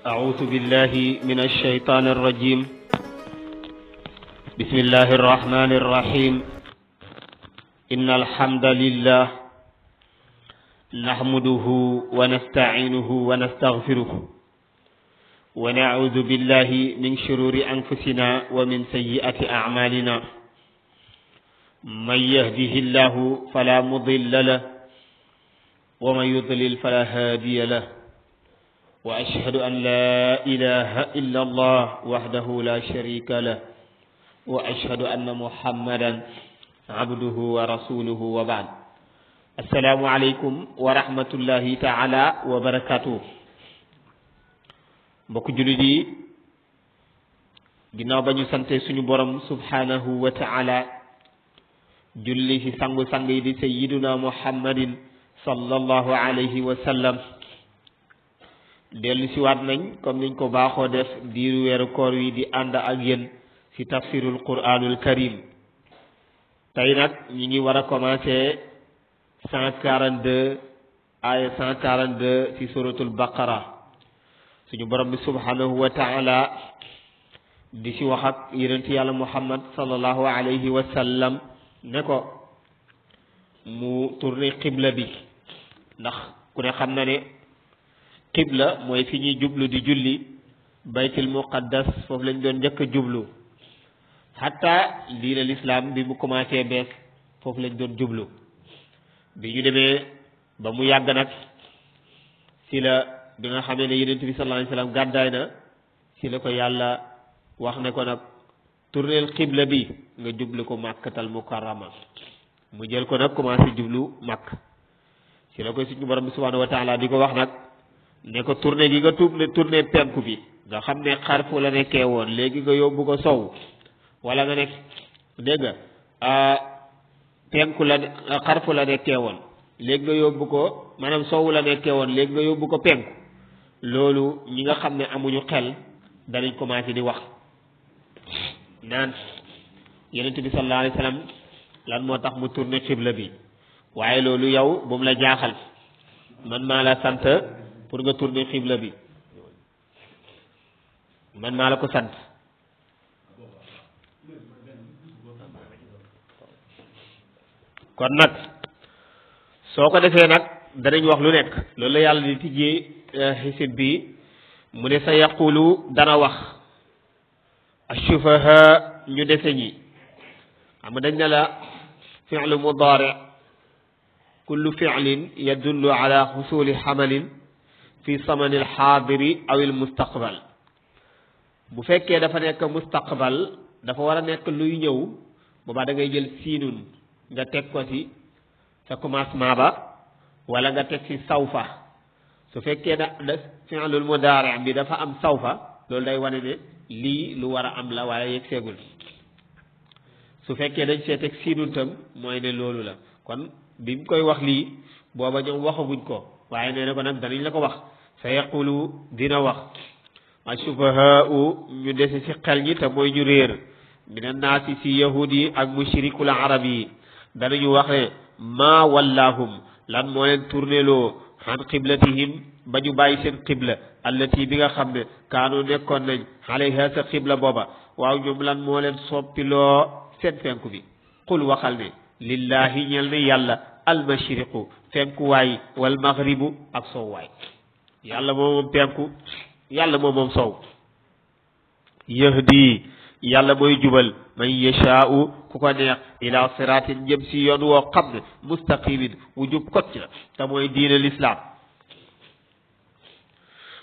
أعوذ بالله من الشيطان الرجيم. بسم الله الرحمن الرحيم. إن الحمد لله نحمده ونستعينه ونستغفره ونعوذ بالله من شرور أنفسنا ومن سيئات أعمالنا. من يهده الله فلا مضل له ومن يضلل فلا هادي له. وأشهد أن لا إله إلا الله وحده لا شريك له وأشهد أن محمدا عبده ورسوله وبعد. السلام عليكم ورحمة الله تعالى وبركاته. mbokk jullit yi ginnaaw ba ñu sante suñu borom subhanahu wa ta'ala julli ci sangu sang yi di sayyiduna muhammadin sallallahu alayhi wa sallam. dellu si waat nañ comme niñ ko baaxoo def diiru weeru koor wi di ànd ak yéen ci tafsirul qur'anul karim. tey nag ñi ngi war a commencer 142 aya 142 ci suratul baqara. suñu borom bi subhanahu wa ta'ala di ci wax ak yonent yàlla muhammad sallallahu alayhi wa sallam ne ko mu tourné qibla bi, ndax ku ne xam na ne qibla mooy fi ñuy jublu di julli. baytul muqaddas foofu lañ doon njëkk a jublu, hatta lii la l'islam bi mu commencé bees foofu lañ doon jublu. bi ñu demee ba mu yàgg nag ci la bi nga xamee ne yonent bi sallallahu alayhi wasallam gàddaay na ci la ko yàlla wax ne ko nag tourneel qibla bi nga jublu ko màkkatal mukarrama. mu jël ko nag commencé jublu màkk. ci la koy suñu borom bi subhanahu wa ta'ala di ko wax nag ne ko tourné gi nga tourné penku bi nga xam ne xarfu la nekkee woon léegi nga yóbbu ko sow, wala nga nekk dégg nga penku la xarfu la nekkee woon léegi nga yóbbu ko maanaam sow la nekkee woon léegi nga yóbbu ko penku. loolu ñi nga xam ne amuñu xel danañ commencé di wax naan yonent bi sallallahu alayhi wasallam lan moo tax mu tourné xibla bi. waaye loolu yow bu mu la jaaxal, man maa la sant pour nga tourner xibla bi, man maa la ko sant. kon nag soo ko defee nag danañ wax lu nekk. loolu la yàlla di tijjee xisib bi mu ne sa yaqulu dana wax ashufaha ñu dese ñi. xam nga dañ ne la fi'lu mudaari kullu fi'lin yadullu ala xusuli xamalin fi samani alxaadiri aw almustaqbal. bu fekkee dafa nekk mustaqbal dafa war a nekk luy ñëw, boobaa da ngay jël siinun nga teg ko ci sa commencement ba, wala nga teg ci sawfa. su fekkee da fi'lul mudaari bi dafa am sawfa, loolu day wane ne lii lu war a am la waaye yegg seegul. su fekkee dañ see teg siinun tam mooy ne loolu la. kon bi mu koy wax lii booba ñoom waxaguñ ko, waaye nee na ko nag danañ la ko wax. sa yaqulu dina wax ashufahaa'u ñu dese ci xel ñi te mooy ñu réer mina naasi ci yahud yi ak mushrikul arab yi danañu wax ne maa wallaahum lan moo leen tourneloo an qiblatihim ba ñu bàyyi seen qibla allati bi nga xam ne kaanu nekkoon nañ alayha sa qibla booba. waaw ñoom lan moo leen soppiloo seen fenku bi. qul waxal ne lillahi ñel ne yàlla almashriqu fenkuwaay wal maghribu ak sowwaay. yàlla moo moom penku, yàlla moo moom sow. yahdi yàlla mooy jubal man yashaa'u ku ko neex ila siraatin jëm si yoon woo xam ne mustaqimin wu jub kocc la te mooy diine l'islam.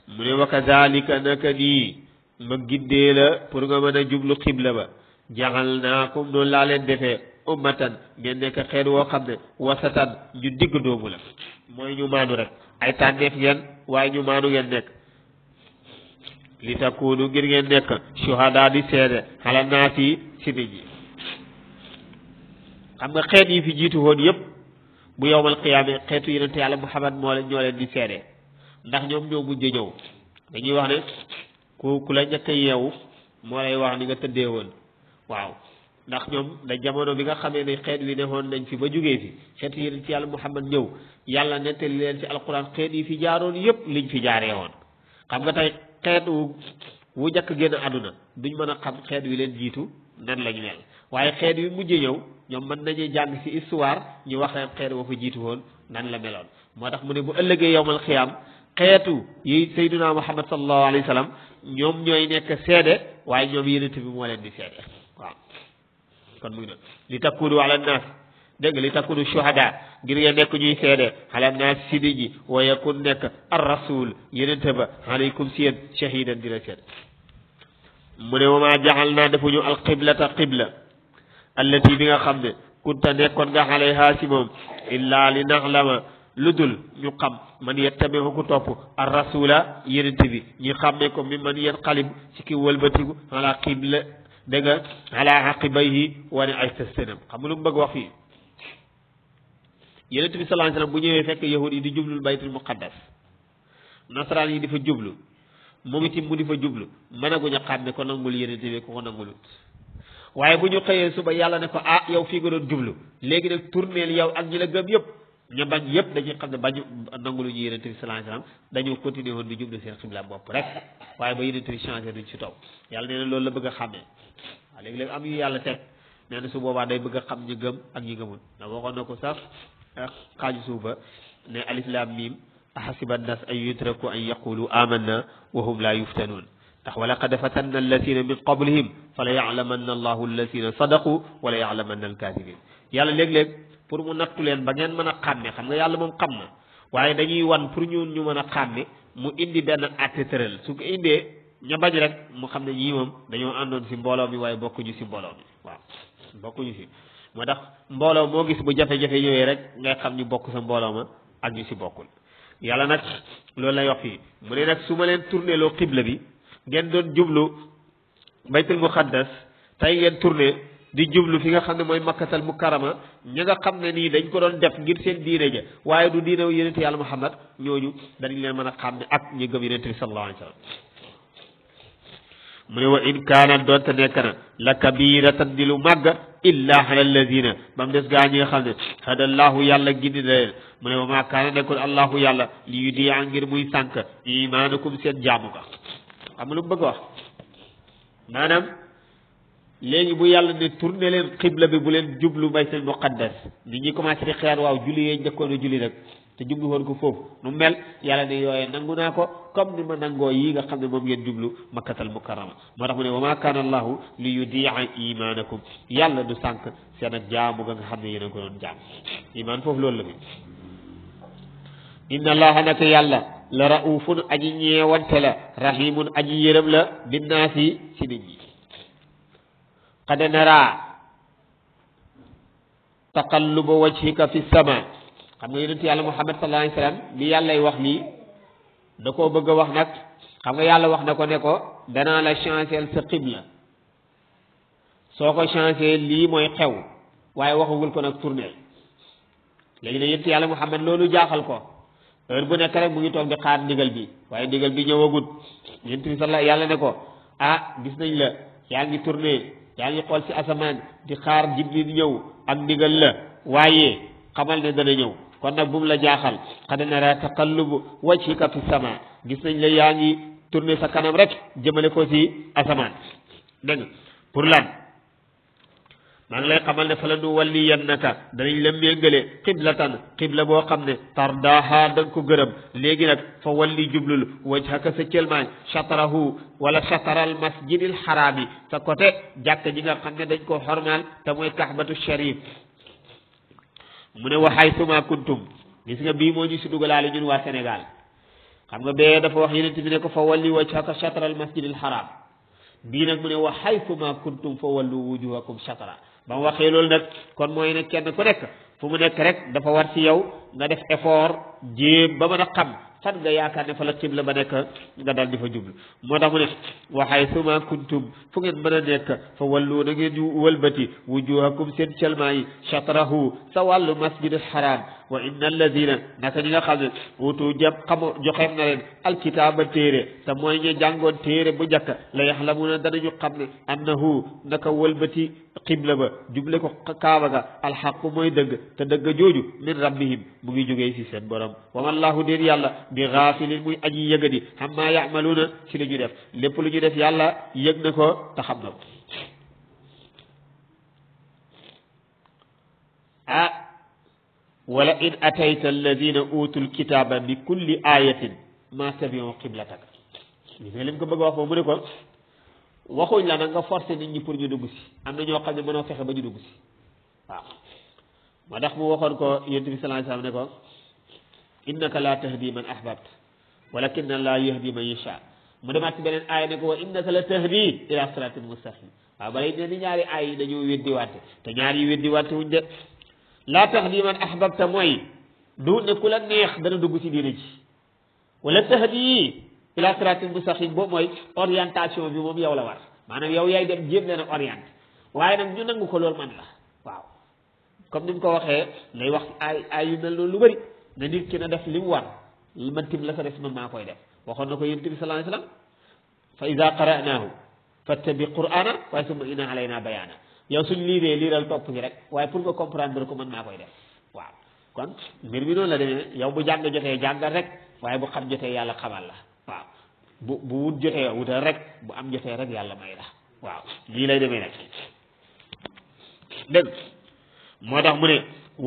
mu ne wa kadhalika naka nii ma giddee la pour nga mën a jublu xibla ba. ja'alnaakum noonu laa leen defee ummatan ngeen nekk xeet woo xam ne wasatan ñu digg doomu la, mooy ñu maanu rek. ay tànneef ngeen waaye ñu maanu ngeen nekk. li takunu ngir ngeen nekk shuhada di seede ala naasi ci nit ñi. xam nga xeet yi fi jiitu woon yëpp bu yowmal qiyaama xeetu yonente yàlla Muhammad ñoo leen di seede, ndax ñoom ñoo mujj ñëw. dañuy wax ne ku la njëkk a yeewu moo lay wax ni nga tëddee woon, waaw ndax ñoom da jamono bi nga xamee ne xeet wi neexoon nañ fi ba jógee fi xeet yi ci yàlla Muhammad ñëw yàlla nettali leen ci alquran xeet yi fi jaaroon yépp liñ fi jaaree woon xam nga tey xeet wu jëkk génn àdduna duñ mën a xam xeet wi leen jiitu nan lañ mel waaye xeet wi mujj ñëw ñoom mën nañuy jàng ci histoire ñu wax leen xeet wa fa jiitu woon nan la meloon moo tax mu ne bu ëllëgee yowmal xiyaam xeetu yi sayduna Muhammad sallallahu alayhi wa sallam ñoom ñooy nekk seede waaye ñoom yonent bi moo leen di seede waaw kon mu ngi noonu li takkudu ala naas dégg nga li takkudu shuhada ngir ngeen nekk ñuy seede ala naas si nit ñi wa yakun nekk ar rasul yonent ba alaykum si yéen shahidan di la seede mu ne wa maa jaxal naa defuñu al qiblata qibla allati bi nga xam ne kunta nekkoon nga alayha si moom illa li naxlama lu dul ñu xam man yettabi'u ku topp ar rasula yonent bi ñu xàmmee ko mi man yanqalib ci ki wëlbatiku ala qibla dégg nga ala aqibayhi wane ay sëstënam xam nga lu mu bëgg wax fii yonent bi sallallahu alayhi wasallam bu ñëwee fekk yahud yi di jublul baytul muqaddas nasaraan yi di fa jublu moom itam mu di fa jublu mënaguñu xàmme ko nangul yonent bi ko nangulut waaye bu ñu xëyee suba yàlla ne ko ah yow fii nga doon jublu léegi nag tourneel yow ak ñi la gëm yëpp ña bañ yëpp dañuy xam ne bañu nangulu ñu yonent bi sallallahu alayhi wasallam dañu continuer woon di jublu seen xibla bopp rek waaye ba yonent bi changé duñ ci topp yàlla nee na loolu la bëgg a xàmmee waaw léegi-léegi am yu yàlla teg nee na su boobaa day bëgg a xam ñi gëm ak ñi gëmul ndax waxoon na ko sax xaaju suufa ne alif lam mim ahasiba an-nas an yutraku an yaqulu amanna wa hum la yuftanun ndax wa laqad fatanna alladina min qablihim fala ya'lamanna allahu alladina sadaqu wala ya'lamanna alkadibin yàlla léeg-léeg pour mu nattu leen ba ngeen mën a xàmme xam nga yàlla moom xam na waaye dañuy wan pour ñu mën a xàmme mu indi benn atte tëral su ko indee ña bañ rek mu xam ne ñii moom dañoo àndoon si mbooloo mi waaye bokkuñu si mbooloo mi waaw bokkuñu si moo tax mbooloo moo gis bu jafe-jafe ñëwee rek ngay xam ñu bokk sa mbooloo ma ak ñu si bokkul yàlla nag loolu lay wax fii mu ne nag su ma leen tourné loo xibla bi ngeen doon jublu baytul muqaddas tey ngeen tourné di jublu fi nga xam ne mooy makkatal mukarrama ña nga xam ne nii dañ ko doon def ngir seen diine ja waaye du diine yonent yàlla Muhammad ñooñu dañ leen mën a xam ne ak ñi gëm yonent bi sallallahu alayhi wa sallam mu ne wa in kaana doonte nekk na la kabiratan di lu màgg illa ala alladina ba mu des gaa ñi nga xam ne hadallahu yàlla gindi na leen mu ne wa maa kaana nekkul allahu yàlla li yu diya ngir muy sànk imaanakum seen jaamu ka xam nga lu mu bëgg wax maanaam léegi bu yàlla ne tourné leen xibla bi bu leen jublu baytul muqaddas nit ñi commencé di xeer waaw julli yee njëkkoon a julli rek te jublu woon ko foofu nu mel yàlla ne yooyee nangu naa ko comme ni ma nangoo yi nga xam ne moom ngeen jublu makkatal mukarrama moo tax mu ne wa maa kaana allahu li yudi'a imaanakum yàlla du sànq seen ak jaamu nga xam ne yéen a ko doon jaam imaan foofu loolu la bi inna allaha naka yàlla la raufun aji ñeewante la rahimun aji yërëm la binnaasi ci nit ñi qad nara taqalluba wajhika fi sama xam nga yonent yàlla Muhammad sallallahu alayhi wasallam bi yàllay wax lii da koo bëgg a wax nag xam nga yàlla wax na ko ne ko danaa la changer sa xibla soo ko changer lii mooy xew waaye waxagul ko nag tournel léegi ne yonent yàlla Muhammad loolu jaaxal ko heure bu nekk rek mu ngi toog di xaar ndigal bi waaye ndigal bi ñëwagut yonent bi sallallahu yàlla ne ko ah gis nañ la yaa ngi tourné yaa ngi xool ci asamaan di xaar Jibril ñëw ak ndigal la waaye xamal ne dana ñëw kon nag bu mu la jaaxal qad nara taqallubu wajhika fi sama gis nañ la yaa ngi tourné sa kanam rek jëmale ko ci asamaan dégg nga pour lan maa ngi lay xamal ne fa la nu walliyannaka danañ la méngale qiblatan qibla boo xam ne tardaha da nga ko gërëm léegi nag fa walli jublul wajhaka sa cëlmaañ chatrahu wala chatral masjidil xaraami sa côté jàkk ji nga xam ne dañ ko xormaal te mooy kahbatu sharif mu ne wa haythuma kuntum gis nga bii moo ñu si dugalaale ñun waa Sénégal xam nga bee dafa wax yeneen bi ne ko fa walli wajhaka chatral masjidil xaraam bii nag mu ne wa haythuma kuntum fa wallu wujuhakum chatra ba mu waxee loolu nag kon mooy ne kenn ku nekk fu mu nekk rek dafa war ci yow nga def effort jéem ba mën a xam fan nga yaakaar ne fa la xibla ba nekk nga dal di fa jublu moo tax mu ne wa haythuma kuntum fu ngeen mën a nekk fa wallu na ngeen ñu wëlbati wujuhakum seen calmaa yi shatrahu sa wàllu masjidil haram wa inna alladina naka ñi nga xam ne wutu jëm xamo joxeem na leen alkitaaba téere te mooy ñu jàngoon téere bu njëkk la yaxlamuuna danañu xam ne annahu naka wëlbati xibla ba juble ko kaaba ga alxaqu mooy dëgg te dëgg jooju min rabbihim mu ngi jógee ci seen borom wa wallahu déen yàlla bi gaafilin muy aji yëgadi amma yaamaluuna ci li ñu def lépp lu ñu def yàlla yëg na ko te xam na ko wala in atayta alladina utul kitaba bi kulli ayatin ma tabiu qiblataka li nga lim ko bëgg a wax foofu mu ne ko waxuñ la nag nga forcé nit ñi pour ñu dugg si am na ñoo xam ne mënoo fexe ba ñu dugg si waaw moo tax mu waxoon ko yonent bi sallallahu alayhi wasallam ne ko innaka la tahdi man ahbabta walakin Allah yahdi man yasha mu demaat ci beneen aaya ne ko wa innaka la tahdi ila siratin mustaqim waaw balay ne ni ñaari aay yi dañoo weddi wante te ñaari yi weddi wante wuñ de laa tahdi man ahbabta mooy du ne ku la neex dana dugg ci diine ji wala tahdi ila siratin mustaqim boobu mooy orientation bi moom yow la war maanaam yow yaay dem jéem leen a orienté waaye nag ñu nangu ko loolu man la waaw comme ni mu ko waxee lay wax ay yu mel noonu lu bëri ne nit ki na def li mu war man tim la ko def man maa koy def waxoon na ko yonent bi sallallahu alayhi wasallam fa ida qara'nahu fattabi qur'ana waaye summa inna alayna bayana yow suñ liiree liiral topp ci rek waaye pour nga comprendre ko man maa koy def waaw kon mbir mi noonu la demee yow bu jàng jotee jàngal rek waaye bu xam jotee yàlla xamal la waaw bu wut jotee wutal rek bu am jotee rek yàlla may la waaw lii lay demee nag dégg moo tax mu ne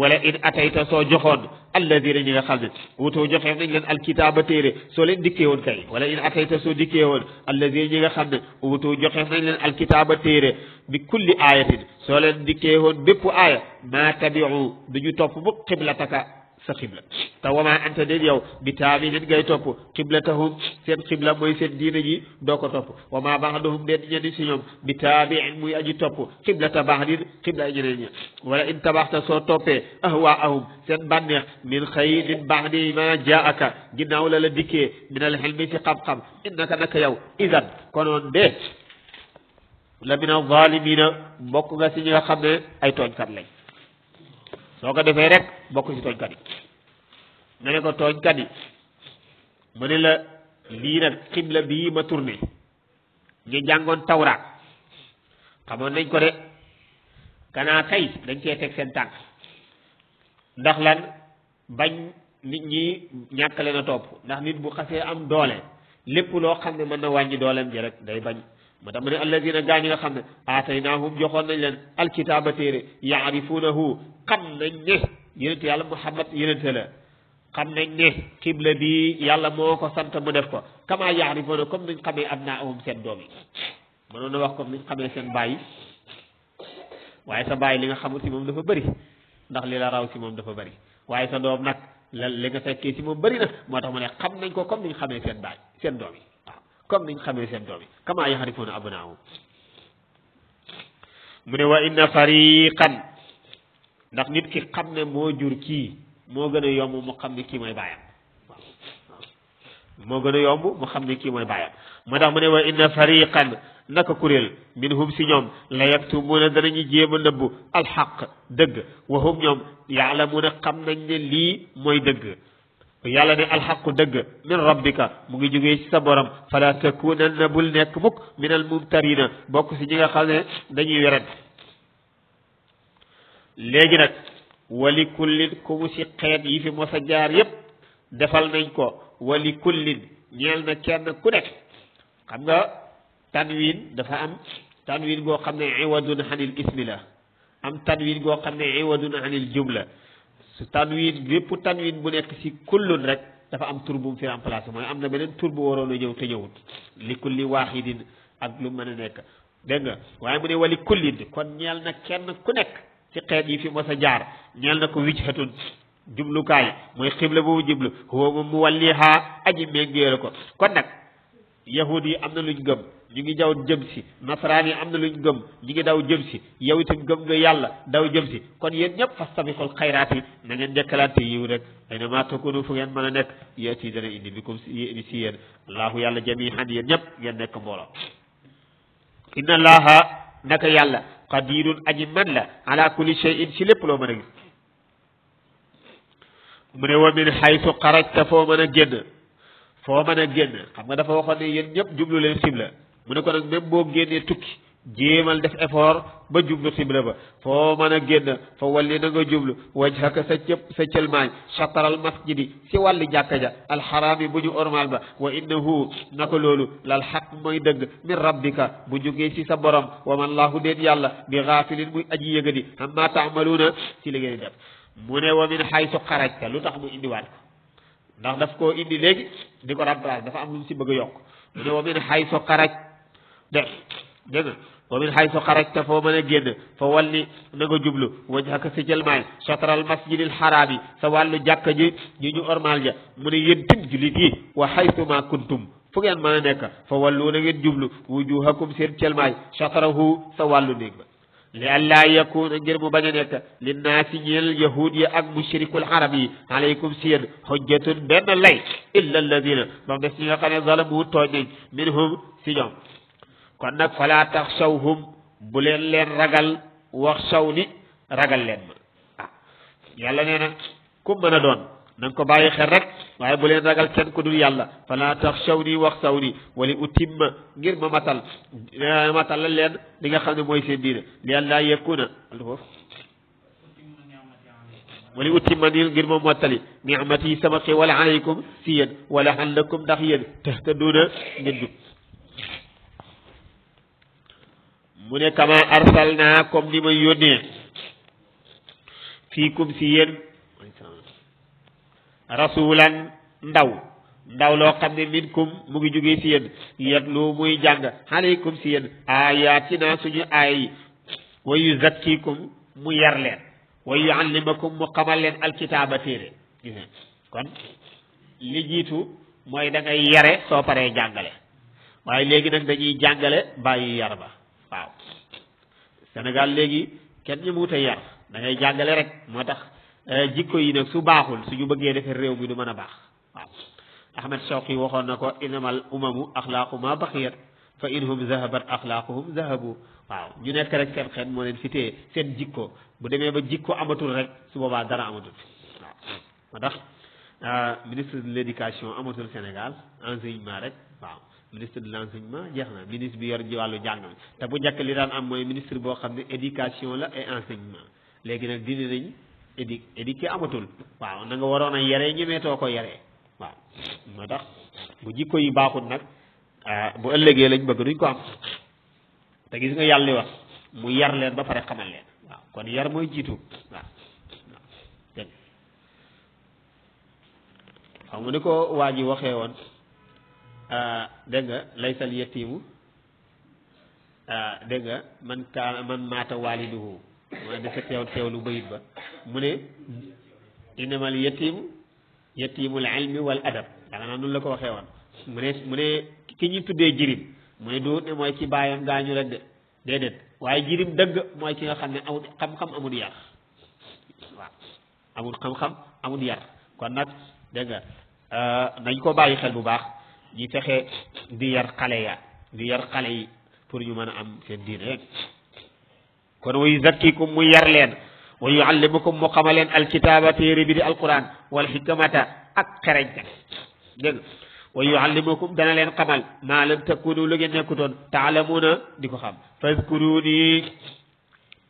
wala in atayta soo joxoon alladina ñi nga xam ne wutoo joxee nañ leen alkitaaba téere soo leen dikkee woon kay wala in atayta soo dikkee woon alladina ñi nga xam ne wutoo joxee nañ leen alkitaaba téere bi kulli ayatin soo leen dikkee woon bépp aaya maa tabiu duñu topp bu xiblataka sa xibla te wama anta déet yow bi taaminin ngay topp xiblatahum seen xibla mooy seen diine ji doo ko topp wama ba'duhum déet ñenn si ñoom bi taabiin muy aji topp xiblata ba'din xibla ñeneen ñi wala in tabaxta soo toppee ahwaahum seen bànneex min xayrin ba'di ma jaaka ginnaaw la la dikkee min al ilmi ci xam-xam innaka naka yow idan konoon de la min az-zaalimiina bokk nga si ñi nga xam ne ay tooñkat lañ soo ko defee rek bokk ci tooñkat yi nga ne ko tooñkat yi mu ne la lii nag xibla bii ma tourné ñu jàngoon tawraat xamoon nañ ko de kanaa kay dañ cee teg seen tànk ndax lan bañ nit ñi ñàkk leen a topp ndax nit bu xasee am doole lépp loo xam ne mën na wàññi dooleem ji rek day bañ moo tax mu ne alladina gaa ñi nga xam ne aataynaahum joxoon nañ leen alkitaaba téere yaarifuunahu xam nañ ne yonente yàlla Muhammad yonente la xam nañ ne xibla bi yàlla moo ko sant mu def ko kama yaarifuuna comme niñ xamee abnaahum seen doom yi mënoon na wax comme niñ xamee seen baay waaye sa baay li nga xamul si moom dafa bëri ndax li la raw si moom dafa bëri waaye sa doom nag la li nga fekkee si moom bëri na moo tax mu ne xam nañ ko comme niñ xamee seen baay seen doom yi waaw comme niñ xamee seen doom yi kama yaarifuuna abnaahum mu ne wa inna fariqan ndax nit ki xam ne moo jur kii moo gën a yomb mu xam ne kii mooy baayam waaw moo gën a yomb mu xam ne kii mooy baayam moo tax mu ne wa inna fariqan naka kuréel minhum si ñoom la yaktumuuna danañu jéem a nëbbu alxaq dëgg wa hum ñoom yaalamuuna xam nañ ne lii mooy dëgg yàlla ne alxaqu dëgg min rabbika mu ngi jógee ci sa borom fala takunanna bul nekk mukk min al mumtarina bokk si ñi nga xam ne dañuy weret léegi nag wali kullin ku mu si xeet yi fi mos a jaar yépp defal nañ ko wali kullin ñeel na kenn ku nekk xam nga tanwin dafa am tanwin goo xam ne iwadun anil ismi la am tanwin goo xam ne iwadun anil jumla su tanwin lépp tanwin bu nekk si kullun rek dafa am tur bu mu fi remplacé mooy am na beneen tur bu waroon a ñëw te ñëwut li kulli waaxidin ak lu mën a nekk dégg nga waaye mu ne wali kullin kon ñeel na kenn ku nekk ci xeet yi fi mos a jaar ñeel na ko wijhatun jublukaay mooy xibla boobu jublu huwa moom mu walliha aji méngéera ko kon nag yahud yi am na luñ gëm ñu ngi daw jëm si nasaraan yi am na luñ gëm ñu ngi daw jëm si yow itam gëm nga yàlla daw jëm si kon yéen ñëpp fastabiqul xayraat yi na ngeen njëkkalante yiw rek aynama takunu fu ngeen mën a nekk yati dana indi bikum si yéen allahu yàlla jamihan yéen ñëpp ngeen nekk mbooloo inna allaha naka yàlla qadirun aji man la ala kulli shay'in si lépp loo mën a gis mu ne wa min haythu xarajta foo mën a génn xam nga dafa waxoon ne yéen ñëpp jublu leen xibla mu ne ko nag même boo génnee tukki jéemal def effort ba jublu xibla ba foo mën a génn fa walli na nga jublu wajhaka sa cëlmaañ chataral masjidi si wàlli jàkka ja alxaraami bu ñu ormal ba wa innahu naka loolu lal xaq mooy dëgg min rabbika bu jógee si sa borom wa man laahu déet yàlla bi gaafilin muy aji yëgadi amma taamaluuna si li ngeen di def mu ne wa min haysu xarajta lu tax mu indiwaat ko ndax daf koo indi léegi di ko remplacer dafa am lu mu si bëgg a yokk mu ne wa min haysu xaraj dégg nga wa min haysu xarajta foo mën a génn fa walli na nga jublu wajhaka si jëlmaay chatral masjidil xaraam yi sa wàllu jàkka ji ñu ormal ja mu ne yéen tim julit yi wa haysu ma kuntum fu ngeen mën a nekk fa wallu na ngeen jublu wujuhakum seen cëlmaay chatrahu sa wàllu néeg ba li allaa yakuna ngir mu bañ a nekk linnaasi ñeel yahud yi ak mushrikul arab yi alaykum si yéen hujjatun benn lay illa alladina ba mu des ñi nga xam ne zalamu tooñ nañ minhum si ñoom kon nag fala taxshawhum bu leen ragal wax saw ni ragal leen ma yàlla nee na ku mën a doon na nga ko bàyyi xel rek waaye bu leen ragal kenn ku dul yàlla fala taxshawni wax saw ni wali utimma ngir ma matal la leen li nga xam ne mooy seen diine li yàlla yakuna foofu wali utimma ni ngir ma mottali ni'mati sama xéewal alaykum si yéen wala allakum ndax yéen tahtaduna ngeen jub mu ne kama arsalna comme ni ma yónnee fiikum si yéen rasulan ndaw loo xam ne minkum mu ngi jógee si yéen yatlu muy jàng alaykum si yéen ayatina suñu aaya yi wa yuzakkikum mu yar leen wa yuallimakum mu xamal leen alkitaaba téere kon li jiitu mooy da ngay yare soo paree jàngale waaye léegi nag dañuy jàngale bàyyi yar ba waaw Sénégal léegi kenn ñu muut a yar da ngay jàngale rek moo tax jikko yi nag su baaxul suñu bëggee defee réew mi du mën a baax waaw Ahmed Shawqi waxoon na ko inamal umamu axlaaquma baqiyat fa inhum zahabat axlaaquhum zahabu waaw ñu nekk rek seen xeet moo leen fi téye seen jikko bu demee ba jikko amatul rek su boobaa dara amatul waaw moo tax ministre de l'éducation amatul Sénégal enseignement rek waaw ministre de l'enseignement jeex na ministre bi yor wàllu jàng mi te bu njëkk li daan am mooy ministre boo xam ne éducation la et enseignement léegi nag dindi nañ éduqué amatul waaw na nga waroon a yaree ñemeetoo ko yaree waaw moo tax bu jikko yi baaxul nag bu ëllëgee lañ bëgg duñ ko am te gis nga yàlla li wax mu yar leen ba pare xamal leen waaw kon yar mooy jiitu waaw dégg xam nga ni ko waa ji waxee woon dégg nga laysal yetiimu dégg nga man maata waaliduhu mooy dafa teewlu bayit ba mu ne innamal yetiimul ilmi wal adab danga naa noonu la ko waxee woon mu ne ki ñu tuddee jirim mu ne du ne mooy ci baayam gaañu rek de déedéet waaye jirim dëgg mooy ki nga xam ne amul xam-xam amul yar waaw amul xam-xam amul yar kon nag dégg nga nañ ko bàyyi xel bu baax ñi fexe di yar xale yi pour ñu mën a am seen diine kon wa yuzakkikum mu yar leen wa yuallimukum mu xamal leen alkitaaba téere bi di alquran wal hikmata ak xereñte dégg nga wa yuallimukum dana leen xamal maa lam takunu lu ngeen nekkutoon taalamuuna di ko xam fazkuruni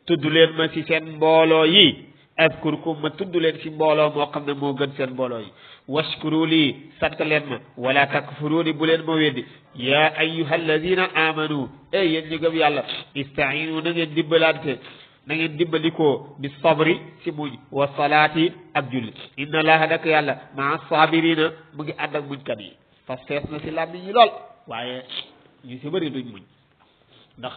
tudd leen ma si seen mbooloo yi azkurkum ma tudd leen si mbooloo moo xam ne moo gën seen mbooloo yi washkuru lii sant leen ma wala takfuruni bu leen ma weddi yaa ayyuha alladina amanu yéen ñu gëm yàlla istainu na ngeen dimbalante na ngeen dimbalikoo bi sabri si muñ wa salaati ak julli inna allaha dak yàlla maa sabirina mu ngi ànd ak muñkat yi parce que fees na si làmmiñ yi lool waaye ñu si bëri duñ muñ ndax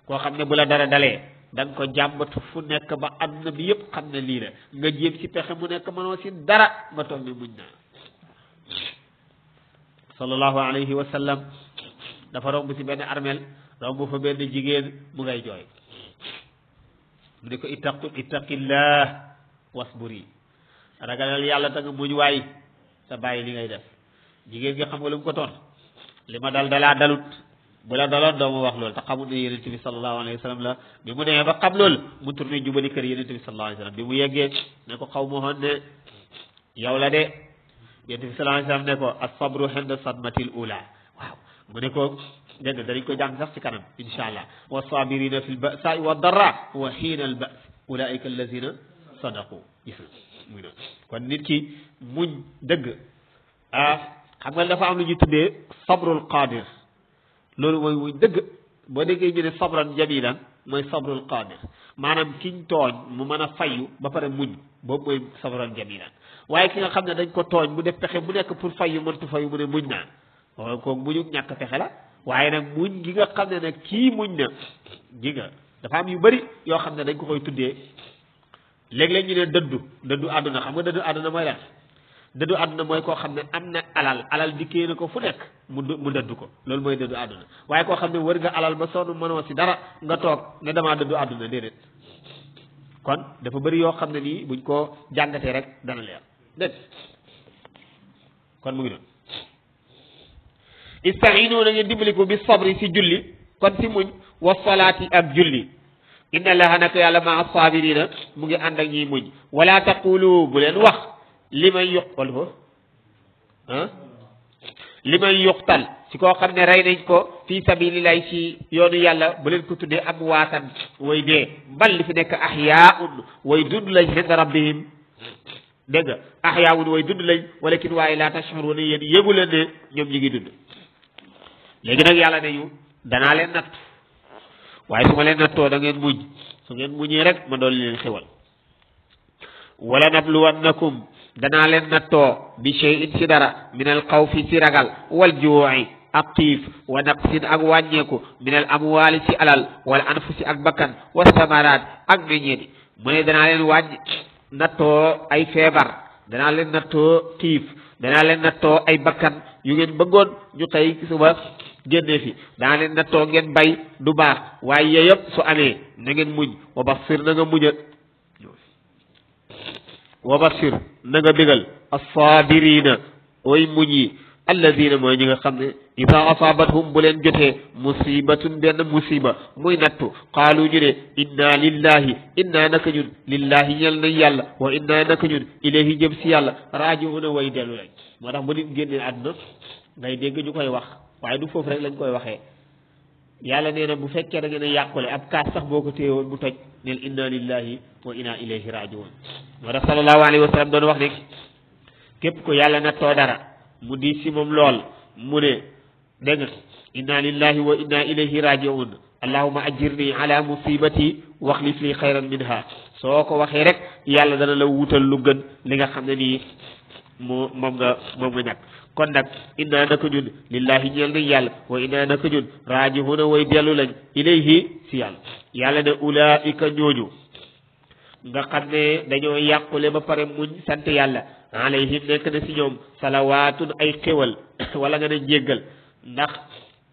koo xam ne bu la dara dalee da nga ko jàmbatu fu nekk ba àdduna bi yëpp xam ne lii la nga jéem si pexe mu nekk mënoo si dara nga toog ne muñ naa sallallahu alayhi wa sallam dafa romb si benn armel romb fa benn jigéen mu ngay jooy mu ne ko ittaqillah wasburi ragalal yàlla ta nga muñ waay sa bàyyi li ngay def jigéen gi xam nga lu mu ko toon li ma dal dalaa dalut bu la daloon doo ma wax loolu te xamul ne yonent bi sallallahu alayhi wa sallam la bi mu demee ba xam loolu mu tourné jubali kër yonent bi sallallahu alayhi wa sallam bi mu yeggee ne ko xaw ma xoon ne yow la de yonent bi sallallahu alayhi wa sallam ne ko as-sabru hinda sadmatil ula waaw mu ne ko dégg nga danañ ko jàng sax ci kanam insha allah wa sabirina fil ba'sa'i wa darra wa hiina al ba's ulaika allazina sadaqu gis muy noonu kon nit ki muñ dëgg xam nga dafa am lu ñu tuddee sabrul qadir loolu mooy muñ dëgg boo déggee ñu ne sabran jamilan mooy sabrul qadir maanaam kiñ tooñ mu mën a fayu ba pare muñ boobu mooy sabran jamilan waaye ki nga xam ne dañ ko tooñ mu def pexe bu nekk pour fayu mëntu fayu mu ne muñ naa waaye kooku muñu ñàkk pexe la waaye nag muñ gi nga xam ne nag kii muñ na ji nga dafa am yu bari yoo xam ne dañ ko koy tuddee léeg-léeg ñu ne dëddu àdduna xam nga dëddu àdduna mooy lan dëddu àdduna mooy koo xam ne am na alal dikkee na ko fu nekk mu dëddu ko loolu mooy dëddu àdduna waaye koo xam ne wër nga alal ba sonn mënoo si dara nga toog ne damaa dëddu àdduna déedéet kon dafa bëri yoo xam ne nii buñ ko jàngatee rek dana leer dégg kon mu ngi doon ista'iinu na ngeen dimbali ko bi sabri si julli kon si muñ wa salaati ak julli inna allaha naka yàlla maa sabirina mu ngi ànd ak ñiy muñ wala taqulu bu leen wax liman yuqtal si koo xam ne rey nañ ko fi sabilillahi ci yoonu yàlla bu leen ko tuddee amwaatan way dee bal li fi nekk ahyaun way dund lañ inda rabbihim dégg nga ahyaun way dund lañ walakin waaye la tashuruna yéen yëgu leen ne ñoom ñi ngi dund léegi nag yàlla ne ñu danaa leen natt waaye su ma leen nattoo da ngeen muñ su ngeen muñee rek ma doon leen xewal wala nabluwannakum danaa leen nattoo bi shay'in ci dara min al xawfi ci ragal wal juu'i ak xiif wa naqsin ak wàññeeku min al amwaali ci alal wala anfusi ak bakkan wa samaraat ak meññeeti mu ne danaa leen wàññ nattoo ay feebar danaa leen nattoo xiif danaa leen nattoo ay bakkan yu ngeen bëggoon ñu xëy suba génnee fi danaa leen nattoo ngeen bay du baax waaye yooyu yëpp su amee na ngeen muñ wa basir na nga muñal wa basir na nga bégal as-saabiriina way muñ yi alladina mooy ñi nga xam ne ida asaabathum bu leen jotee musibatun benn musiba muy nattu qaalu ñu ne inna lillahi inna naka ñun lillahi ñel nañ yàlla wa inna naka ñun ilayhi jëm si yàlla raaji'uuna way dellu lañ moo tax bu nit génnee àdduna ngay dégg ñu koy wax waaye du foofu rek lañ koy waxee yàlla nee na bu fekkee da ngeen a yàqule ab kaas sax boo ko téyewoon mu toj neel inna lillahi wa inna ilayhi raaji'uun moo tax sallallahu alayhi wa sallam doon wax ne képp ko yàlla nattoo dara mu di si moom lool mu ne dégg nga inna lillahi wa inna ilayhi raji'un allahumma ajirni ala musibati waxlif li xayran minha soo ko waxee rek yàlla dana la wutal lu gën li nga xam ne nii moom nga ñàkk kon nag inna naka ñun lillahi ñeel nañ yàlla wa inna naka ñun raji'una way dellu lañ ilayhi si yàlla yàlla ne ulaika ñooñu nga xam ne dañoo yàqule ba pare muñ sant yàlla alayhim nekk na si ñoom salawaatun ay xéwal wala nga ne njéggal ndax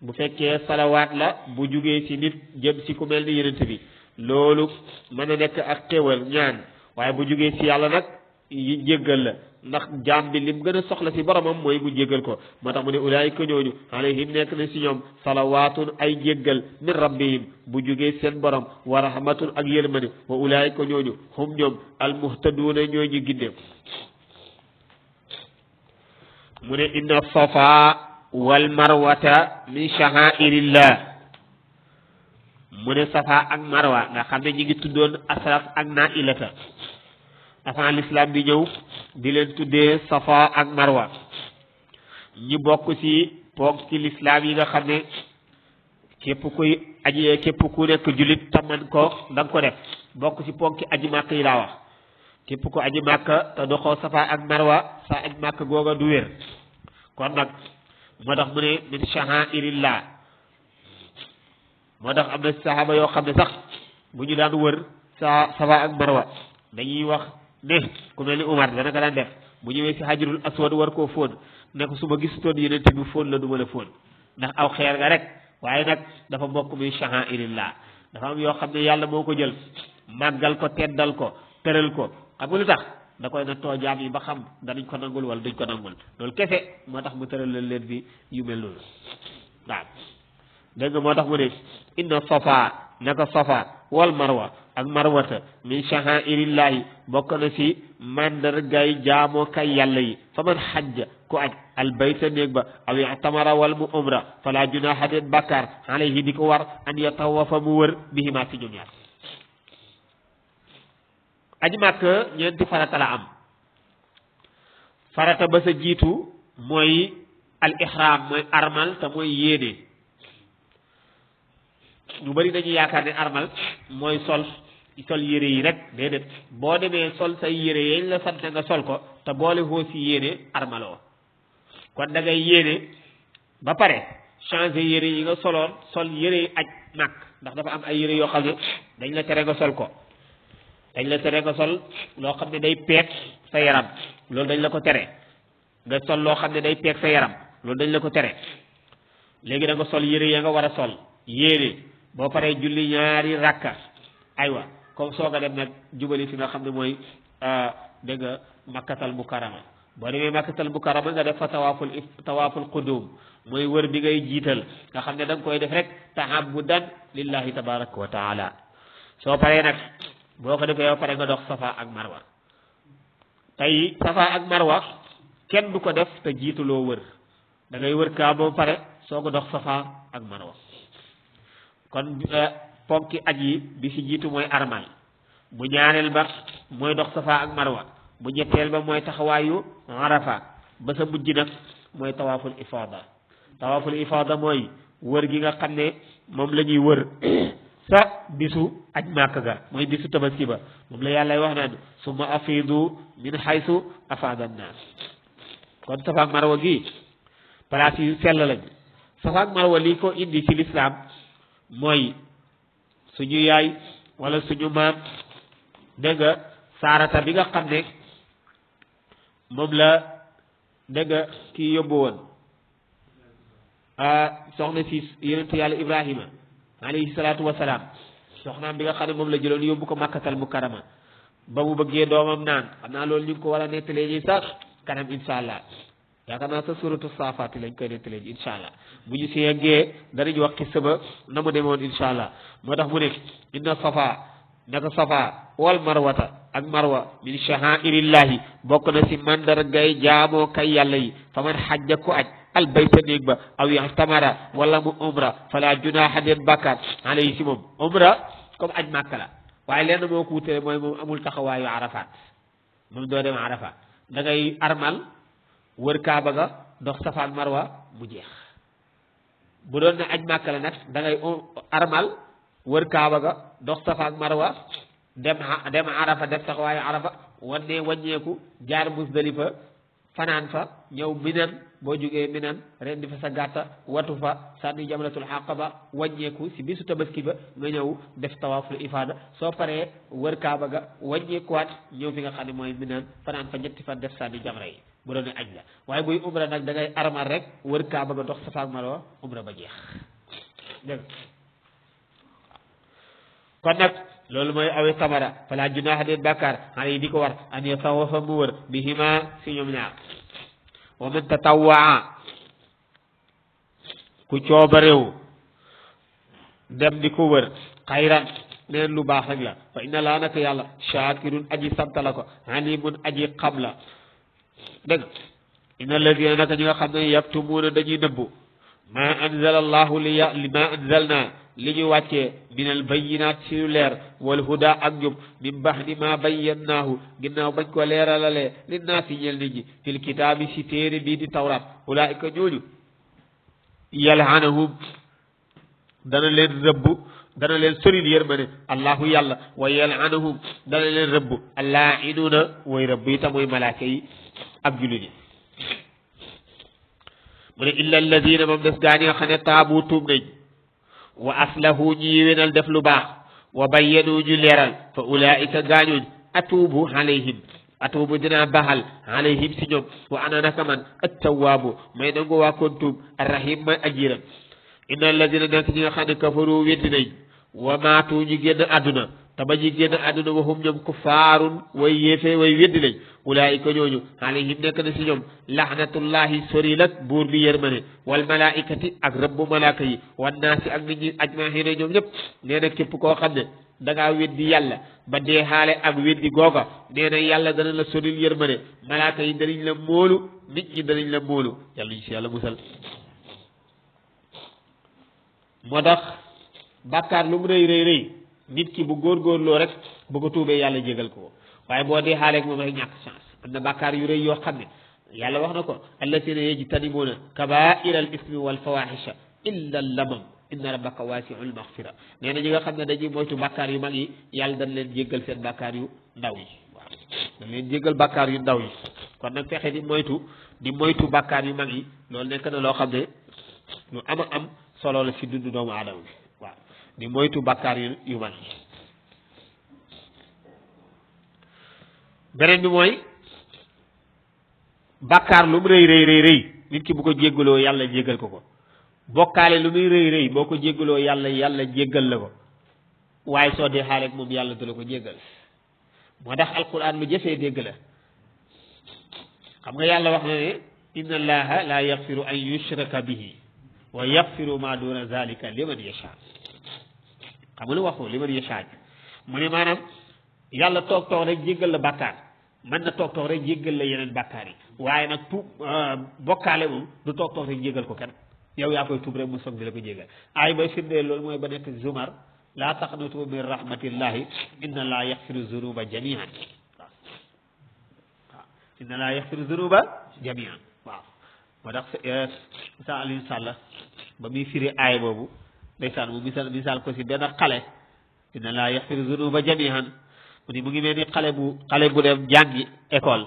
bu fekkee salawaat la bu jugee si nit jëm si ku mel ni yonent bi loolu mën a nekk ak xéwal ñaan waaye bu jugee si yàlla nag yi njéggal la ndax jaam bi lim gën a soxla si boromam mooy mu jéggal ko moo tax mu ne ulaayika ñooñu alayhim nekk na si ñoom salawaatun ay njéggal min rabbihim bu jugee seen borom wa rahmatun ak yërmande wa ulaayika ñooñu hum ñoom almuhtaduuna ñoo ñu gindee mu ne inna safa wal marwata min sha'airillah mu ne safa ak marwa nga xam ne ñi ngi tuddoon asraf ak nailata avant l'islam di ñëw di leen tuddee safa ak marwa ñi bokk ci ponk ci l'islam yi nga xam ne képp ku nekk jullit taman ko da nga ko def bokk ci ponk ci aji màkk yi laa wax képp ko aji màkk te doxoo safa ak marwa sa aji màkk googa du wér kon nag moo tax mu ne min sha'airillah moo tax am na saxaaba yoo xam ne sax bu ñu daan wër safa ak marwa dañuy wax ne ku mel ni Umar dana ko daan def bu ñëwee si hajarul aswad war koo fóon ne ko su ma gisutoon yeneen bi fóon la du ma la fóon ndax aw xeer nga rek waaye nag dafa bokk muy sha'airillah dafa am yoo xam ne yàlla moo ko jël màggal ko teddal ko tëral ko xam nga lu tax da koy na toojaam yi ba xam danañ ko nangul wala duñ ko nangul loolu kese moo tax mu tëral leen fi yu mel noonu waaw dégg nga moo tax mu ne inna safa naka safa wal marwa ak marwata min sha'airillahi bokk na ci mandargay jaamoo kay yàlla yi fa man xajja ku aj albayta néeg ba aw i'tamara wal mu umra fala junaha den bakkaar alayhi di ko war an yatawafa mu wër bihima ci ñoom ñaar aji màkk ñeenti farata la am farata ba sa jiitu mooy al ihram mooy armal te mooy yéene ñu bari dañuy yaakaar ne armal mooy sol yére yi rek déedéet boo demee sol say yére yañ la sant nga sol ko te boole hoo si yéene armaloo kon da ngay yéene ba pare changer yére yi nga soloon sol yére yi aj màkk ndax dafa am ay yére yoo xam ne dañ la tere nga sol ko dañ la tere nga sol loo xam ne day peeg sa yaram loolu dañ la ko tere nga sol loo xam ne day peeg sa yaram loolu dañ la ko tere léegi da nga sol yére ya nga war a sol yéene boo paree julli ñaari rakka aywa comme soog a dem nag jubali fi nga xam ne mooy dégg nga makkatal mukarrama boo demee makkatal mukarrama nga def fa tawaaful qudum mooy wër bi ngay jiital nga xam ne da nga koy def rek tahabbudan lillahi tabaraka wa taala soo paree nag boo ko defee ba pare nga dox safa ak marwa tey safa ak marwa kenn du ko def te jiituloo wër da ngay wër kaa ba pare soo ko dox safa ak marwa kon ponki aj yi bi ci jiitu mooy armal bu ñaareel ba mooy dox safa ak marwa bu ñetteel ba mooy taxawaayu arafa ba sa mujj nag mooy tawaaful ifada mooy wër gi nga xam ne moom la ñuy wër sa bisu aj màkk ga mooy bisu tabaski ba moom la yàlla wax naan summa afidu min haythu afada an-nas kon safa ak marwa gi place yu sell lañ safa ak marwa lii ko indi ci lislaam mooy suñu yaay wala suñu maam dégg nga saarata bi nga xam ne moom la dégg nga kii yóbbu woon soxna si yonentu yàlla Ibrahima alayhi salaatu wasalaam soxnaam bi nga xam ne moom la jëloon yóbbu ko makkatal mukarrama ba mu bëggee doomam naan xam naa loolu ñu ngi ko war a nettalee ji sax kanam insha allah yaakaar naa sa suratu saafaati lañ koy nettalee ji insha allah bu ñu si yeggee danañ wax xissa ba na mu demoon insha allah moo tax mu ne inna safa naka safa wal marwata ak marwa min sha'airillahi bokk na si mandargay jaamoo kay yàlla yi fa man xajja ku aj albayta néeg ba aw i'tamara wala mu umra fala junaha den bakkaat alayhi si moom umra comme aj màkk la waaye lenn moo ko wutale mooy moom amul taxawaayu arafaat moom doo dem arafa da ngay armal wër kaaba ga dox safa ak marwa mu jeex bu doon ne aj màkk la nag da ngay armal wër kaaba ga dox safa ak marwa dem arafa def taxawaayu arafa wanne wàññeeku jaar musdalifa fanaan fa ñëw minan boo jógee minan rendi fa sa gàtta watu fa sànni jamratul aqaba wàññeeku si bisu tabaski ba nga ñëw def tawaaful ifaada soo paree wër kaaba ga wàññeekuwaat ñëw fi nga xam ne mooy minan fanaan fa ñetti fan def sànni jamra yi bu doon aj la waaye buy umra nag da ngay armal rek wër kaaba ga dox safa ak marwa umra ba jeex dégg kon nag loolu mooy awe tamara fala junaha den bàkkaar xale yi di ko war an yatawafa mu wër bihima si ñoom ñaar wa man tatawwaa ku cooba réew dem di ko wër xayran neen lu baax rek la fa inna laa naka yàlla shakirun aji sant la ko alimun aji xam la dégg inna alladina naka ñi nga xam ne yaktumuuna dañuy nëbbu ma anzala allahu li ma anzalna li ñu wàccee min al bayinaat ci lu leer wal huda ak njub min ba'di ma bayyannaahu ginnaaw bañ ko leeralalee linnaasi ñeel nit ñi fil kitaabi si téere bii di tawraat ulaa'ika ñooñu yal'anuhum dana leen rëbb dana leen soril yërmande allahu yàlla wa yal'anuhum dana leen rëbb allaa'inuuna way rëbb yi ta mooy malaaka yi ak jullit yi mu ne illa alladina moom des gaa ñi nga xam ne taabu tuub nañ wa aslahu ñi yiwénal def lu baax wa bayyanu ñu leeral fa ulaika gaañuñ atuubu alayhim atuubu dinaa baxal alayhim si ñoom wa ana naka man attawaabu may nangu waa koon tuub arrahim may ajiram inna alladina nekk ñi nga xam ne kafaru weddi nañ wa maatu ñu génn àdduna te ba ñu génn àdduna waxum ñoom kufaarun way yéefee way weddi lañ ulaayika ñooñu alayhim nekk na si ñoom laxnatullahi sori lak buur bi yërmane wal malaikati ak rëbbu malaaka yi wan naasi ak nit ñi ajmaxiina ñoom ñëpp nee na képp koo xam ne dangaa weddi yàlla ba dee xaale ak weddi googa nee na yàlla dana la soril yërmane malaaka yi danañ la móolu nit ñi danañ la móolu yàlla ñu si yàlla musal moo tax bàkkaar lu mu rëy rëy rëy nit ki bu góorgóorloo rek bu ko tuubee yàlla jégal ko waaye boo dee xaaleeg moom rek ñàkk chance am na bàkkaar yu rëy yoo xam ne yàlla wax na ko allatina yajtanibuuna kabaira al ismi wal fawahisha illa lamam inna rabbaka waasiul maxfira nee na ñi nga xam ne dañuy moytu bàkkaar yu mag yi yàlla dañ leen jéggal seen bàkkaar yu ndaw yi waaw dañ leen jéggal bàkkaar yu ndaw yi kon nag fexe di moytu bàkkaar yu mag yi loolu nekk na loo xam ne lu ama am solo la si dundu doomu aadama bi waaw di moytu bàkkaar yu mag yi beneen bi mooy bàkkaar lu mu rëy rëy nit ki bu ko jéggaloo yàlla jéggal ko bokkaale lu muy rëy rëy boo ko jéggaloo yàlla jéggal la ko waaye soo dee xaaleeg moom yàlla du la ko jéggal moo tax alquran lu jëfee dégg la xam nga yàlla wax na ne inna allaha la yaxfiru an yushraka bihi wa yaxfiru ma duna zalika liman yasha xam nga lu waxu liman yasha mu ne maanaam yàlla toog rek jéggal la bàkkaar mën na toog rek jéggal la yeneen bàkkaar yi waaye nag tuub bokkaale moom du toog rek jéggal ko kenn yow yaa koy tuub rek mu soog di la ko jéggal ay bay firndeel loolu mooy ba nekk zumar laa taqnatu min rahmatillahi inna laa yaxfiru zunuba jamian waaw inna laa yaxfiru zunuba jamian waaw moo tax sa Alioune Sall ba muy firi aay boobu ndeysaan mu misaal ko si benn xale inna laa yaxfiru zunuba jamian mu ni mu ngi mel ni xale bu dem jàngi école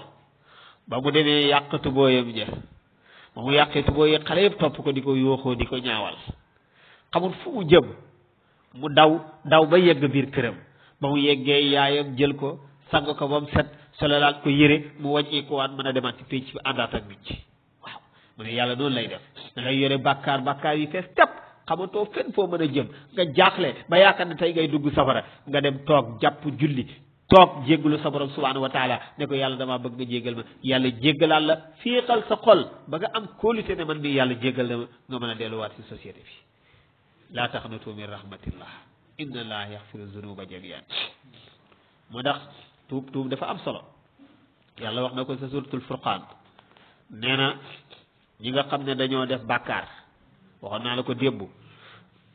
ba mu demee yàq tubooyam ja ba mu yàqee tubooy xale yëpp topp ko di ko yooxoo di ko ñaawal xamul fu mu jëm mu daw ba yegg biir këram ba mu yeggee yaayam jël ko sang ko ba mu set sololaat ko yére mu wàññi ko waan mën a demaat ci pénc bi àndaat ak nit ñi waaw mu ne yàlla noonu lay def da ngay yore bàkkaar yi fees tepp xamatoo fenn foo mën a jëm nga jaaxle ba yaakaar ne tey ngay dugg safara nga dem toog jàpp julli toog jéggalu sa borom subhanahu wa taala ne ko yàlla damaa bëgg nga jéggal ma yàlla jéggalaat la féexal sa xol ba nga am kóolute ne man mii yàlla jéggal na ma nga mën a delluwaat ci société bi laa taqnatu min rahmatillah inna allaha yaxfiru zunuba jamian moo tax tuub dafa am solo yàlla wax na ko sa suratul furqaan nee na ñi nga xam ne dañoo def bàkkaar waxoon naa la ko démb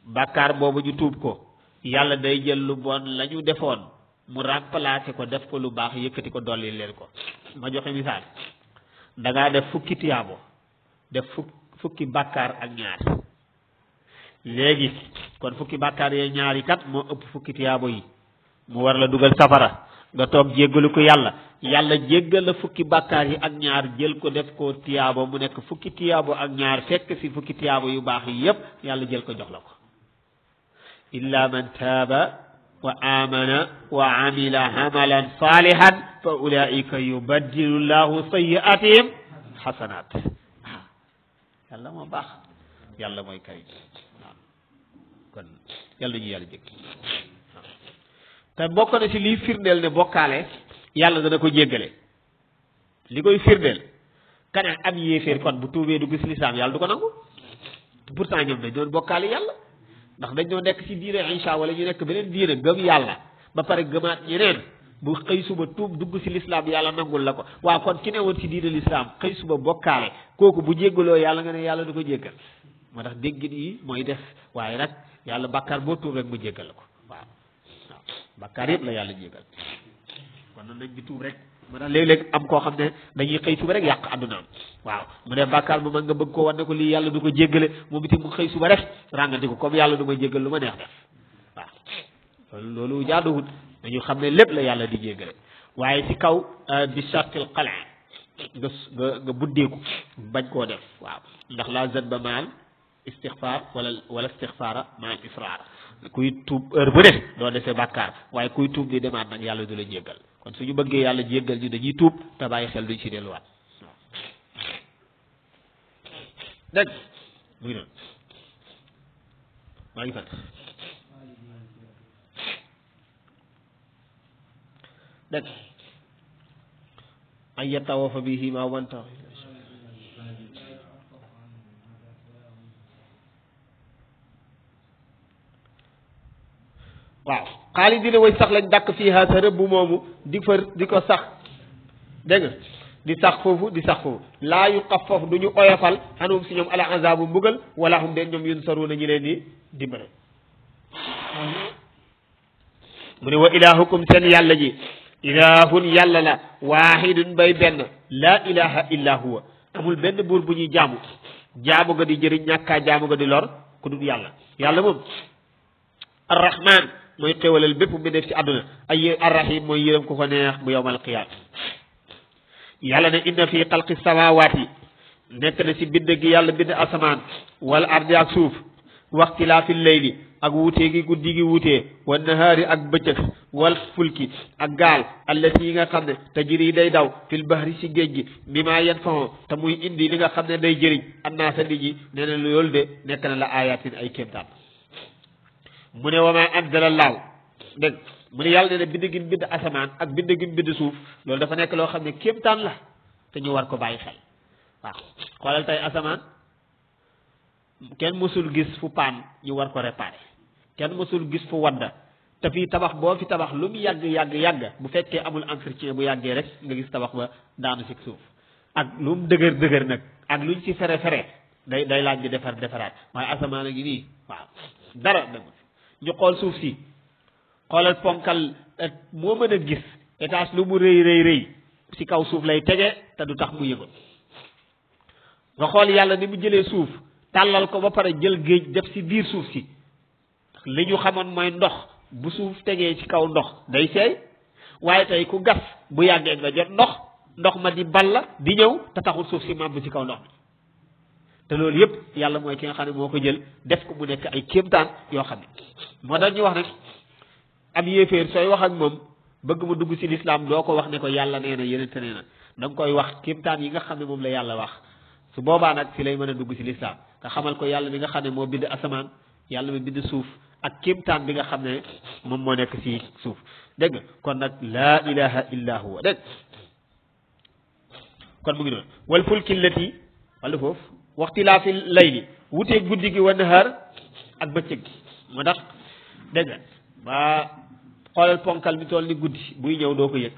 bàkkaar boobu ñu tuub ko yàlla day jël lu bon la ñu defoon mu remplacé ko def ko lu baax yëkkati ko dolli leen ko ma joxe misaal dangaa def fukki tiyaabo def fukki bàkkaar ak ñaar léegi kon fukki bàkkaar yee ñaari kat moo ëpp fukki tiyaabo yi mu war la dugal safara nga toog jéggalu ko yàlla jéggal la fukki bàkkaar yi ak ñaar jël ko def ko tiyaabo mu nekk fukki tiyaabo ak ñaar fekk si fukki tiyaabo yu baax yi yépp yàlla jël ko jox la ko illa man taaba wa amana wa amila amalan salihan fa ulaika yubaddilu llahu sayyi'atihim hasanat waaw yàlla moo baax yàlla mooy karim waaw kon yàlla ñu yàlla jëkk waaw te bokk na ci liy firndeel ne bokkaale yàlla dana ko jéggale li koy firndeel kana am yéeféer kon bu tuubee dugg ci lislaam yàlla du ko nangu te pourtant ñoom dañ doon bokkaale yàlla ndax dañ ñoo nekk ci diine Isa wala ñu nekk beneen diine gëm yàlla ba pare gëmaat ñeneen bu xëy suba tuub dugg ci lislaam yàlla nangul la ko waaw kon ki ne woon ci diine lislaam xëy suba bokkaale kooku bu jéggaloo yàlla nga ne yàlla du ko jéggal moo tax déggin yi mooy def waaye nag yàlla bàkkaar boo tuub rek mu jéggal la ko waaw bàkkaar yëpp la yàlla jéggal kon nan nañ di tuub rek moo tax léeg-léeg am koo xam ne dañuy xëy suba rek yàq àddunaam waaw mu ne bàkkaar bu mag nga bëgg koo war ne ko lii yàlla du ko jéggale moom itam mu xëy suba rek ràngati ko comme yàlla du ma jéggal lu ma neex def waaw loolu jaaduwut dañu xam ne lépp la yàlla di jéggale waaye ci kaw bi sartil xale nga buddeeku bañ koo def waaw ndax la zanba maal istixfaar wala istixfaara maal israar kuy tuub heure bu ne doo defee bàkkaar waaye kuy tuub di demaat nag yàlla du la jéggal kon suñu bëggee yàlla jéggal ñu dañuy tuub te bàyyi xel duñ ci delluwaat dégg mu ngi noonu maa ngi fan dégg ay yatawafa bihi ma wanta waaw xaalidina way sax lañ dàkk fii ha sa rëbb moomu di fa di ko sax dégg nga di sax foofu laa yu xaffaf du ñu oyofal anum si ñoom ala azabu mbugal wala hum den ñoom yun saru na ñu leen di dimbale mu ne wa ilahukum seen yàlla ji ilahun yàlla la waahidun bay benn laa ilaha illa huwa amul benn buur bu ñuy jaamu ga di jëriñ ñàkkaa jaamu ga di lor ku dul yàlla moom arrahman mooy xéwalal bépp bi def ci àdduna ay arrahim mooy yërëm ku ko neex bu yowmal qiyaam yàlla ne inna fii xalqi samawaati nekk na ci bind gi yàlla bind asamaan wala ardi ak suuf waxtilaafi layli ak wuutee gi guddi gi wuutee wa nahaari ak bëccëg wal fulki ak gaal allati yi nga xam ne tajri day daw fil bahri ci géej gi bi maa yen faxon te muy indi li nga xam ne day jëriñ annaasa nit ñi nee na loolu de nekk na la ayatin ay kéemtaan mu ne wa maa anzalallahu dégg mu ne yàlla nee na bind gi bind asamaan ak bind gi bind suuf loolu dafa nekk loo xam ne kéemtaan la te ñu war ko bàyyi xel waaw xoolal tey asamaan kenn mësul gis fu paan ñu war ko réparé kenn mësul gis fu wadda te fii tabax boo fi tabax lu mu yàgg bu fekkee amul entretien bu yàggee rek nga gis tabax ba daanu ci suuf ak lu mu dëgër nag ak luñ ci fere day laaj di defaraat waaye asamaan a ngi nii waaw dara dama ñu xool suuf si xoolal ponkal moo mën a gis étage lu mu rëy ci kaw suuf lay tege te du tax mu yëngu nga xool yàlla ni mu jëlee suuf tàllal ko ba pare jël géej def ci biir suuf si li ñu xamoon mooy ndox bu suuf tegee ci kaw ndox day seey waaye tey ku gas bu yàggee nga jot ndox ma di balla di ñëw te taxul suuf si màbb ci kaw ndox mi te loolu yëpp yàlla mooy ki nga xam ne moo ko jël def ko mu nekk ay kéemtaan yoo xam ne moo tax ñu wax nag ab yéeféer sooy wax ak moom bëgg mu dugg ci lislaam doo ko wax ne ko yàlla nee na yenente nee na da nga koy wax kéemtaan yi nga xam ne moom la yàlla wax su boobaa nag ci lay mën a dugg ci lislaam nga xamal ko yàlla mi nga xam ne moo bind asamaan yàlla mi bind suuf ak kéemtaan bi nga xam ne moom moo nekk ci suuf dégg nga kon nag laa ilaha illa huwa dégg kon mu ngi noonu wal fulki lati wala foofu waxtilaafi layli wutee guddi gi wa nahar ak bëccëg gi moo tax dégg nga ba xoolal ponkal mi toll ni guddi buy ñëw doo ko yëg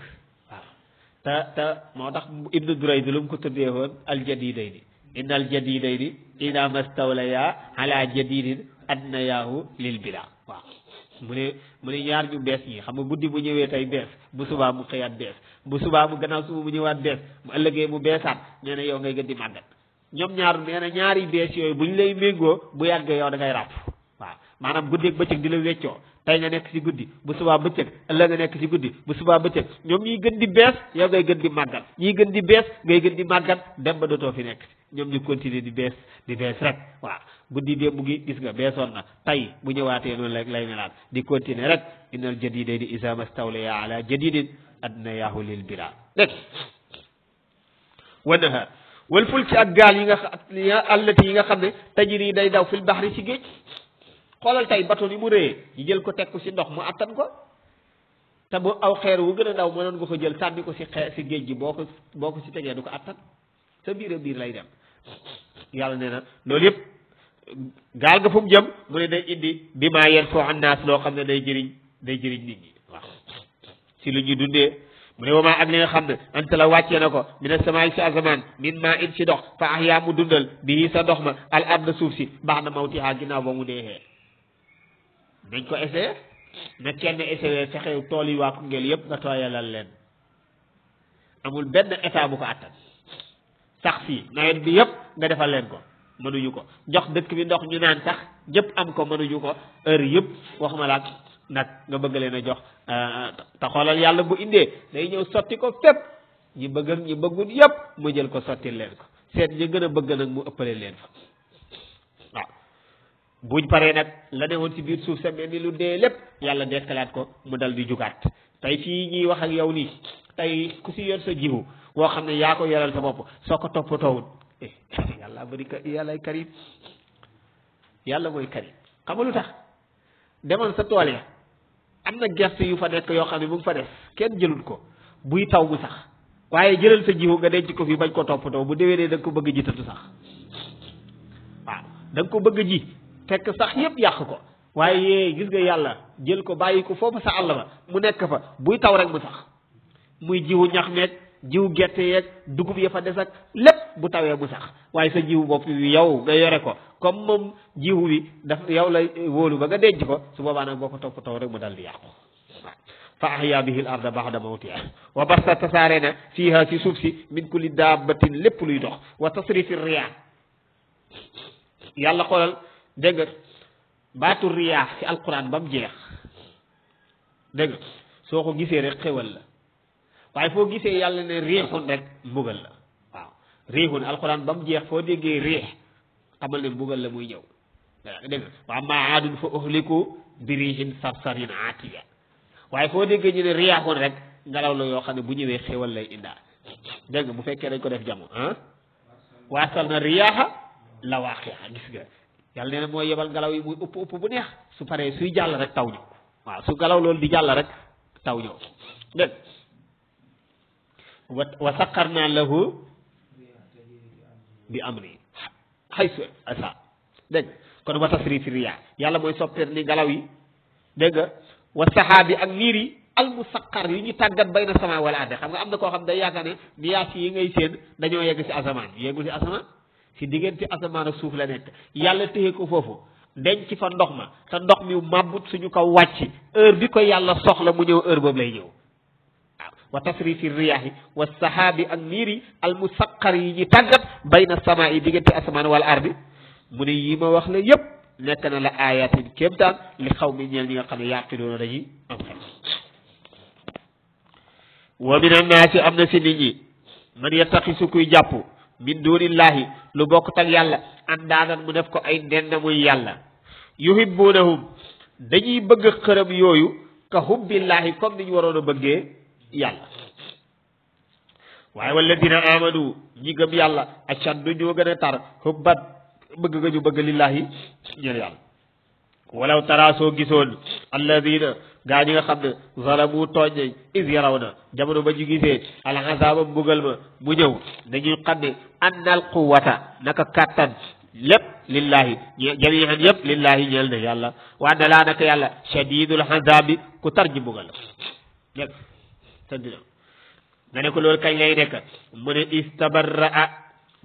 waaw te moo tax ibnu Durayd lu mu ko tuddee woon aljadidayni inna aljadidayni ida mastawlaya ala jadidin adnayaahu lil bila waaw mu ne ñaar ñu bees ñi xam nga guddi bu ñëwee tey bees bu subaa mu xëyaat bees bu subaa mu gannaaw suba mu ñëwaat bees mu ëllëgee mu beesaat nee na yow ngay gën di màggat ñoom ñaar nee na ñaari bees yooyu bu ñu lay méngoo bu yàggee yow da ngay ràpp waaw maanaam guddi ak bëccëg di la weccoo tey nga nekk ci guddi bu subaa bëccëg ëllëg nga nekk ci guddi bu subaa bëccëg ñoom ñiy gën di bees yow ngay gën di màggat ñiy gën di bees ngay gën di màggat dem ba dootoo fi nekk ñoom ñu continuer di bees rek waaw guddi démb gi gis nga beesoon na tey bu ñëwaatee noonu lay melaat di continuer rek innal jadidayni isa mastawlaya ala jadidin adnayaahu lil bila dégg wa nahar wal fulki ak gaal yi nga allati yi nga xam ne tajri day daw fil bahri ci géej xoolal tey bato ni mu rëyee ñu jël ko teg ko ci ndox mu attan ko te bu aw xeer wu gën a ndaw mënoon nga ko jël sànni ko ci géej gi boo ko ci tegee du ko attan sa biir lay dem yàlla nee na loolu yëpp gaal nga fu mu jëm mu ne day indi bi maa yen foo annaas loo xam ne day jëriñ nit ñi waaw ci lu ñuy dundee mu ne wamaa ak li nga xam ne anta la wàccee na ko mina samaay si asamaan min maa in ci dox fa ahyaa mu dundal bii sa dox ma al ard suuf si baax na mawtihaa ginnaaw ba mu deexee dañ ko essayé na kenn essayé fexe tool yi waa Koungheul yëpp nga tooyalal leen amul benn état bu ko attan sax si nawet bi yëpp nga defal leen ko mënuñu ko jox dëkk bi ndox ñu naan sax ñëpp am ko mënuñu ko heure yëpp waxuma laak nag nga bëgg leen a jox te xoolal yàlla bu indee day ñëw sotti ko fépp ñi bëgg ak ñi bëggul yëpp mu jël ko sotti leen ko seet ñi gën a bëgg nag mu ëppale leen fa waaw buñ paree nag la ne woon ci biir suuf sa mel ni lu dee lépp yàlla dekkalaat ko mu dal di jugaat tey fii ñuy wax ak yow nii tey ku si yor sa jiwu woo xam ne yaa ko yoral sa bopp soo ko toppatoowul yàlla bari yàllay karim yàlla mooy karim xam nga lu tax demal sa tool ya am na gerte yu fa nekk yoo xam ne mu ngi fa des kenn jëlul ko buy taw mu sax waaye jëlal sa jiwu nga denc ko fi bañ ko toppatoo bu déwénee da nga ko bëgg jitatu sax waaw da nga ko bëgg ji fekk sax yépp yàq ko waaye gis nga yàlla jël ko bàyyi ko foofu sa àll ba mu nekk fa buy taw rek mu sax muy jiwu ñax meeg jiwu gerte yeeg dugub ya fa des ak lépp bu tawee mu sax waaye sa jiwu bopp bi yow nga yore ko comme moom jiwu bi daf yow la wóolu ba nga denc ko su boobaa nag boo ko toppatoo rek mu dal di yàqu fa ahya bihi al arda ba'da mawtiha wa basta tasaare na fiha si suuf si min kulli dabbatin lépp luy dox wa tasrifi riyah yàlla xoolal dégg nga baatu riyah ci alquran ba mu jeex dégg nga soo ko gisee rek xewal la waaye foo gisee yàlla ne riixun rek mbugal la waaw riixun alquran ba mu jeex foo déggee riix xamal ne mbugal la muy ñëw dégg nga wa amma aadun fa uhliku bi riixin sarsarin aatiya waaye foo déggee ñu ne riyaaxun rek ngelaw la yoo xam ne bu ñëwee xéwal lay indaa dégg nga bu fekkee dañ ko def jamono waasal na riyaaxa la waaqiya gis nga yàlla nee na mooy yebal ngelaw yi muy upp upp bu neex su paree suy jàll rek taw ñëw waaw su ngelaw loolu di jàll rek taw ñëw dégg wa saqarna lahu bi amri haysu asa dégg kon wa tasrifi riyaa yàlla mooy soppeer ni ngelaw yi dégg nga wa saxaabi ak niir yi al musaqqar yi ñu tàggat bay na sama wala arde xam nga am na koo xam day yaakaar ne niyaas yi ngay séen dañoo yegg si asamaan yeggul si asamaan si diggante asamaan ak suuf la nekk yàlla téye ko foofu denc fa ndox ma te ndox mi màbbut suñu ko wàcc heure bi ko yàlla soxla mu ñëw heure boobu lay ñëw waaw wa tasrifi riyaahi wa saxaabi ak niir yi al musaqqar yi ñu tàggat bay na sama yi diggante asamaan wala ardi mu ne yi ma wax la yépp nekk na la ayatin kéemtaan li xaw mi ñeel ñi nga xam ne yaqiluuna dañuy am xel wa min annaasi am na si nit ñi man yattaxisu kuy jàpp min dunillahi lu bokkut ak yàlla andaadan mu def ko ay ndend muy yàlla yuhibbunahum dañuy bëgg xërëm yooyu ka hubbillahi comme ni ñu waroon a bëggee yàlla waaye walladina amanu ñi gëm yàlla ashaddu ñoo gën a tar hubbat bëgg nga ñu bëgg lillahi ñeel yàlla walaw tara soo gisoon alladina gaa ñi nga xam ne zalamu tooñ nañ is yaraw na jamono ba ñu gisee al azaba mbugal ma mu ñëw dañuy xam ne annal quwwata naka kàttan lépp lillahi jamihan yëpp lillahi ñeel na yàlla wa anna laa naka yàlla shadidul azabi ku tar ji mbugal la dégg sandina nga ne ko loolu kañ lay nekk mu ne istabarra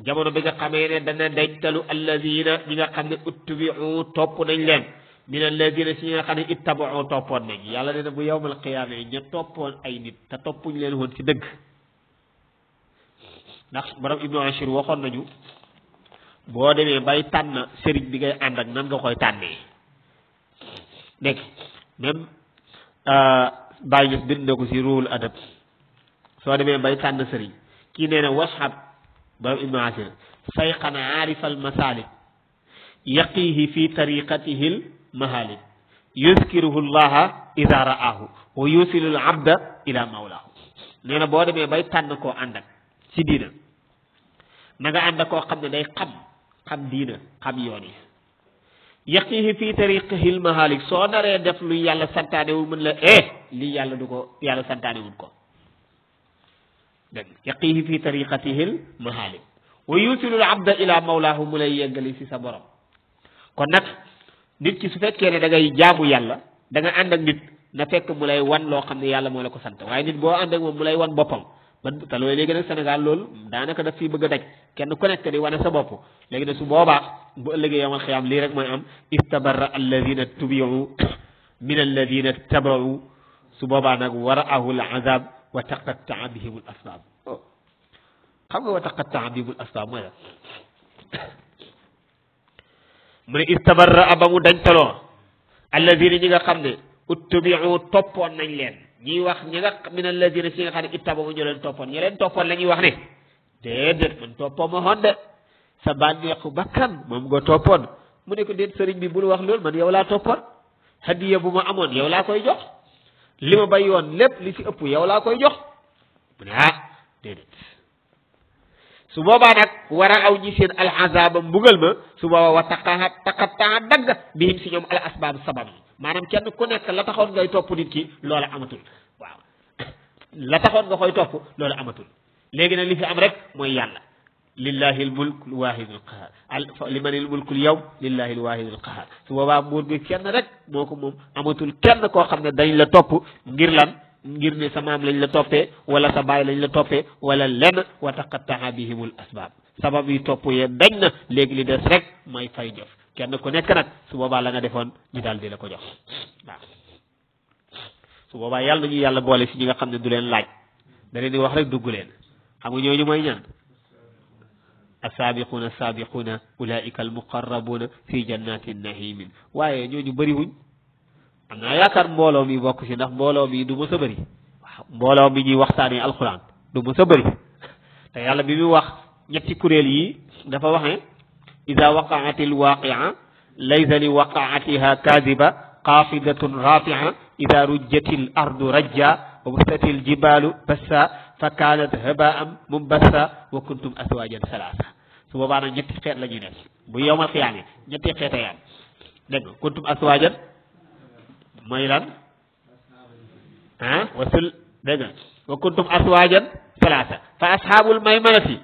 jamono bi nga xamee ne dana dencalu alladina ñi nga xam ne uttubiu topp nañ leen min alladina si ñi nga xam ne ittabau toppoon nañ yàlla nee na bu yawmal qiyaama ña toppoon ay nit te toppuñ leen woon ci dëgg ndax borom Ibnu Ashir waxoon nañu boo demee bay tànn sëriñ bi ngay ànd ak nan nga koy tànnee dégg même bàyyi ñëf bind na ko si ruhul adab soo demee bay tànn sëriñ kii nee na washab borom Ibnu Ashir sayxan aarifa al masalik yaqihi fi tariqatihi mahalik yuskiruhu llaha ida ra'ahu wa yusilu al abda ila mawlahu nee na boo demee bay tànn koo ànd ak si diina na nga ànd ak koo xam ne day xam diina xam yoon yi yaqihi fi tariqihi al mahalik soo naree def lu yàlla santaane wu mën la lii yàlla du ko yàlla santaane wul ko dégg yaqihi fi tariqatihi al mahalik wa yusilu al abda ila mawlahu mu lay yeggali si sa borom kon nag nit ki su fekkee ne da ngay jaamu yàlla da nga ànd ak nit na fekk mu lay wan loo xam ne yàlla moo la ko sant waaye nit boo ànd ak moom mu lay wan boppam ba te loolu léegi nag Sénégal loolu daanaka daf fii bëgg a daj kenn ku nekk di wane sa bopp léegi nag su boobaa bu ëllëgee yawmal xiyaam lii rek mooy am istabarra alladina tubiu min alladina tabau su boobaa nag waraahu al azab wa taqattaa bihim al asbab xam nga wa taqattaa bihim al asbab mooy la mu ne istabarra ba mu dañtaloo alladina ñi nga xam ne uttubiu toppoon nañ leen ñiy wax ñi nga min alladina si nga xam ne ittabahu ñu leen toppoon ñi leen toppoon la ñuy wax ne déedéet man toppoo ma xoon de sa bànneexu bakkan moom nga toppoon mu ne ko déet sëriñ bi bul wax loolu man yow laa toppoon hadiya bu ma amoon yow laa koy jox li ma bay yoon lépp li ci ëpp yow laa koy jox mu ne déedéet su boobaa nag war a aw ñi seen alxazaaba mbugal ma su boobaa wa taqataa dagg bihim si ñoom al asbaab sabab yi maanaam kenn ku nekk la taxoon ngay topp nit ki loola amatul waaw la taxoon nga koy topp loola amatul léegi nag li fi am rek mooy yàlla lillahi al mulk al wahid al qahar liman al mulk al yawm lillahi al wahid al qahar su boobaa nguur gi kenn rek moo ko moom amatul kenn koo xam ne dañ la topp ngir lan ngir ne sa maam lañ la toppee wala sa baay lañ la toppee wala lenn wa taqatta'a bihimul asbab sabab yi topp yee dañ na léegi li des rek mooy fay jëf kenn ku nekk nag su boobaa la nga defoon ñu daal di la ko jox waaw su boobaa yàlla nañu yàlla boole si ñi nga xam ne du leen laaj da leen di wax rek dugg leen xam nga ñooñu mooy ñan asaabiquuna asaabiquuna ulaika almuqarrabuuna fi jannati nahimin waaye ñooñu bëri wuñ am naa yaakaar mbooloo mi bokk ci ndax mbooloo mi du mës a bëri waaw mbooloo mi ñuy waxtaanee alquran du mës a bëri te yàlla bi mu wax ñetti kuréel yi dafa wax ne ida waqaati alwaqia laysa li waqaatiha kaadiba xaafidatun rafia ida rujjati l ardu rajja wa busati l jibalu bassa fa kaanat habaan mumbassa wa kuntum aswajan salaasa su boobaa nag ñetti xeet la ñuy def bu yowmal xiyaame ñetti xeet a yam dégg nga kuntum aswajan mooy lan wasul dégg nga wa kuntum aswajan salaasa fa ashaabul maymanati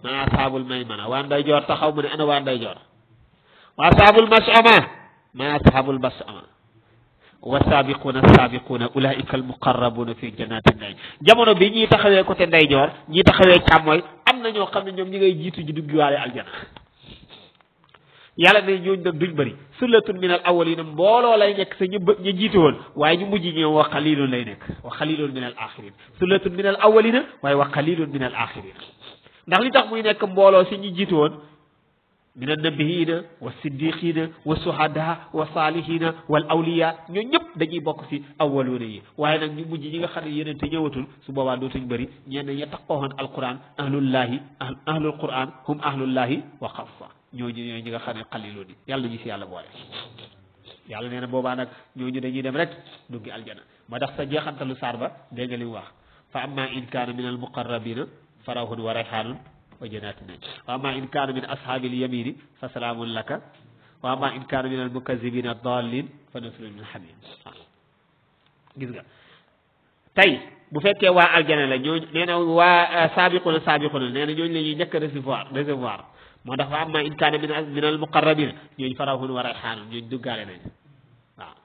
ma ashaabul maymana waa ndeyjoor taxaw mu ne ana waa ndeyjoor wa ashaabul mashama ma ashaabul mashama wa saabiquuna saabiquuna ulaika almuqarrabuuna fi jannati naim jamono bi ñii taxawee côté ndeyjoor ñii taxawee càmmooy am na ñoo xam ne ñoom ñi ngay jiitu ji duggiwaale aljana yàlla ne ñooñu nag duñ bëri sullatun min al awalina mbooloo lay nekk sa ñu jiitu woon waaye ñu mujj ñoom wa qalilun lay nekk wa qalilun min al axirin sullatun min al awalina waaye wa qalilun min al axirin ndax li tax muy nekk mbooloo si ñu jiitu woon min annabiyina wa siddiqina wa suhada wa salihina wal awliya ñoo ñëpp dañuy bokk si awwaluuna yi waaye nag ñu mujj ñi nga xam ne yeneen te ñëwatul su boobaa dootuñ bëri ñenn ña taqoon alquran ahlullahi ahlul quran hum ahlullahi wa xafa ñooñu ñooy ñi nga xam ne xaliloon yi yàlla nañu si yàlla boole yàlla nee na boobaa nag ñooñu dañuy dem rek duggi aljana ma tax sa jeexantalu saar ba dégg nga li mu wax fa amma in kaana min al muqarrabina farawhun wa rayhanun wa jannatin naim wa amma in kaana min ashaabil yamini fa salaamun laka wa amma in kaana min al mukazzibina dallin fa nusrun min hamim gis nga tey bu fekkee waa aljana la ñooñu nee na waa saabiquna nee na ñooñu la ñuy njëkk recevoir moo tax fa amma in kaana min al muqarrabina ñooñu farawhun wa rayhanun ñooñu duggaale nañ waaw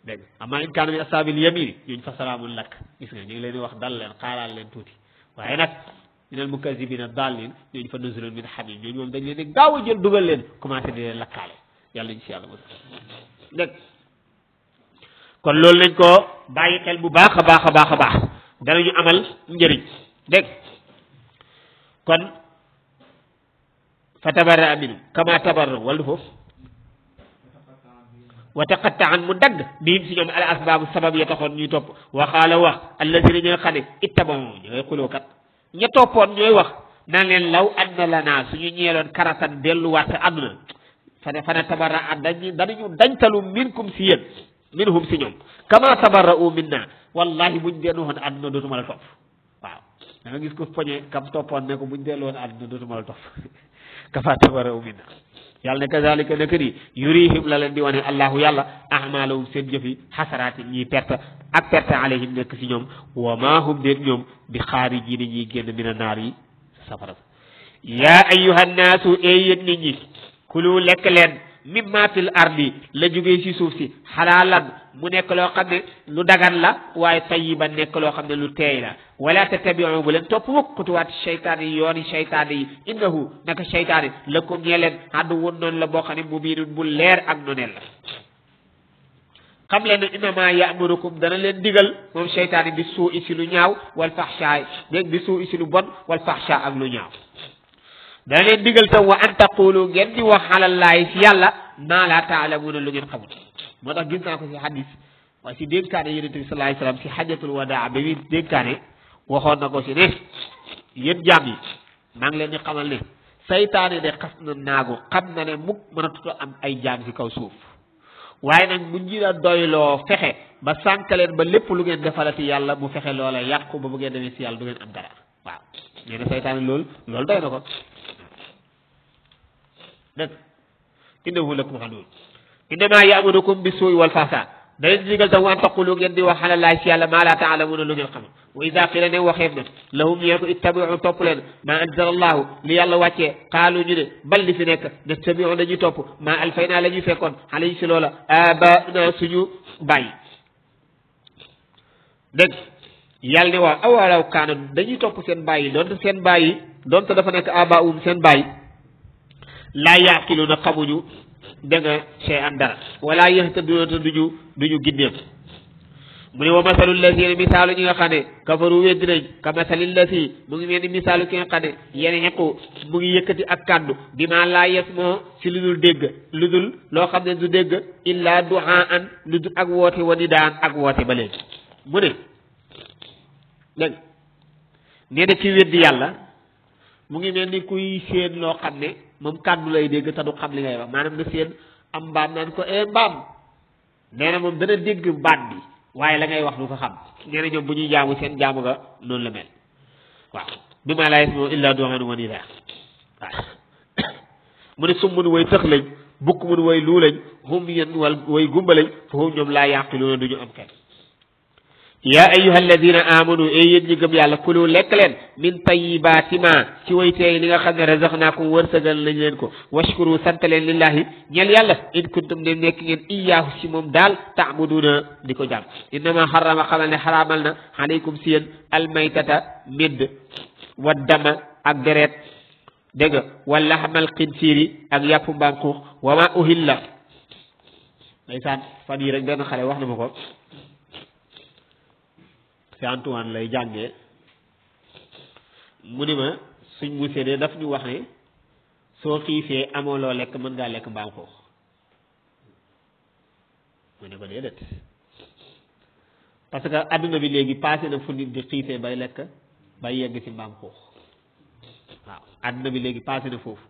dégg nga amma in kaana min ashaabil yamini ñooñu fa salaamun lak gis nga ñu ngi leen di wax dal leen xaaraal leen tuuti waaye nag minal mukazzibina dallin ñooñu fa nuzulun min hamim ñooñu moom dañ leen di gaaw a jël dugal leen commencé di leen lakkaale yàlla ñu si yàlla mos dégg kon loolu nañ ko bàyyi xel bu baax a baax a baax a baax danañu amal njëriñ dégg kon fa tabarra minhum kama tabarra wala foofu wa taqattaan mu dagg bihim si ñoom al asbaabu sabab ya taxoon ñuy topp waxaala wax allazina ñi nga xam ne ittabao ñu ngay xulookat ña toppoon ñooy wax naan leen law anna lana suñu ñeeloon karatan delluwaat àdduna fana tabarra a danañu dañtalu minkum si yéen minhum si ñoom kama tabarra'u minna wallahi buñ dellu woon àdduna dootuma la topp waaw da nga gis ko poñe kam toppoon ne ko buñ dellu woon àdduna dootuma la topp kama tabarra'u minna yàlla ne kazalika naka ni yurihim la leen di wane allahu yàlla ahmalahum seen jëfi xasaraati ñiy perte ak perte alayhim nekk si ñoom wa ma hum déet ñoom bi xaariji ni ñuy génn mina naar yi safara yaa ayyuhan naasu ee yéen nit ñi kulu lekk leen mimma fil ardi la jógee si suuf si xalaalan mu nekk loo xam ne lu dagan la waaye tayyiban nekk loo xam ne lu teey la wala tattabi'u bu leen topp mukk xutuwaati seytaane yi yooni seytaane yi innahu naka seytaane lakum ñee leen aduwwun noonu la boo xam ne mubiinun bu leer ak noneel la xam leen ne innama ya'murukum dana leen digal moom seytaane bi suu i si lu ñaaw wal fahsha dégg bi suu i si lu bon wal fahsha ak lu ñaaw dana leen digal tam wa an taqulu ngeen di wax alallaahi si yàlla maa laa taalamuuna lu ngeen xamut moo tax gis naa ko si hadis waaye si dénkaane yonent bi sallallahu alayhi wasallam si hajjatul wadaa ba muy dénkaane waxoon na ko si ne yéen jaam yi maa ngi leen di xamal ne saytaane de xas na naagu xam na ne mukk mënatuta am ay jaam ci kaw suuf waaye nag mu njira doyloo fexe ba sànkaleen ba lépp lu ngeen defalati yàlla mu fexe loola yàqu ba bu ngeen demee ci yàlla du ngeen am dara waaw nee na saytaane loolu doy na ko dëgg innahu lakum aduwwun innamaa ya'murukum bis-suu'i wal fahshaa da leen digal tam waan taqulu ngeen di wax alallaahi ci yàlla maa laa ta'lamuuna lu ngeen xam wa idaa qiila ne waxeef na lahum ñee ko ittabi'u topp leen maa anzala allaahu li yàlla wàccee qaalu ñu ne bal li fi nekk nattabi'u dañuy topp maa alfaynaa la ñuy fekkoon alayhi ci loola aabaa'unaa suñu bàyyi dégg yàlla ne waaw awalaw kaana dañuy topp seen bàyyi doonte dafa nekk aabaa'uhum seen bàyyi laa yaaqiluuna xamuñu dégg nga shay'an dara wala yahtaduuna te duñu ginneem mu ne wa masalu lazina misaalu ñi nga xam ne kafaru weddi nañ ka masalil lasi mu ngi mel ni misaalu ki nga xam ne yan'iqu mu ngi yëkkati ak kàddu bi ma laa yasmoo si lu dul dégg lu dul loo xam ne du dégg illa du'aan lu dul ak woote wa nidaan ak woote ba léegi mu ne dégg nee na ci weddi yàlla mu ngi mel ni kuy séen loo xam ne moom kàddu lay dégg te du xam li ngay wax maanaam nga séen am mbaam naan ko mbaam nee na moom dana dégg baat bi waaye la ngay wax du ko xam nee na ñoom bu ñuy jaamu seen jaamu ga noonu la mel waaw bi ma laa yasma'uuna illaa du'aan wa nidaa waaw mu ne summun way tëx lañ bukk mun way luu lañ hum yéen wal way gumba lañ fa hum ñoom laa yaqiluuna du ñu am kenn yaa ayyuha alladina amanu e yéen ñi gëm yàlla kulu lekk leen min tayyibaati ma ci way teey li nga xam ne razaqnaakum wërsëgal lañ leen ko washkuru sant leen lillahi ñeel yàlla in kuntum ne nekk ngeen iyaahu ci moom daal taabuduuna di ko jàmm innama xarama xamal ne xaraamal na aleykum si yéen almaytata médd wa dama ak deret dégg nga wa laxmal xinsiiri ak yàpp mbaam xuux wa ma uhilla ndeysaan fan yi rek benn xale wax na ma ko si Antoine lay jàngee mu ni ma suñ musée de daf ñu wax ne soo xiifee amoo loo lekk mën ngaa lekk mbaam xuux mu ne ko déedéet parce que adduna bi léegi passé na fu nit di xiifee bay lekk bay yegg ci mbaam xuux waaw adduna bi léegi passé na foofu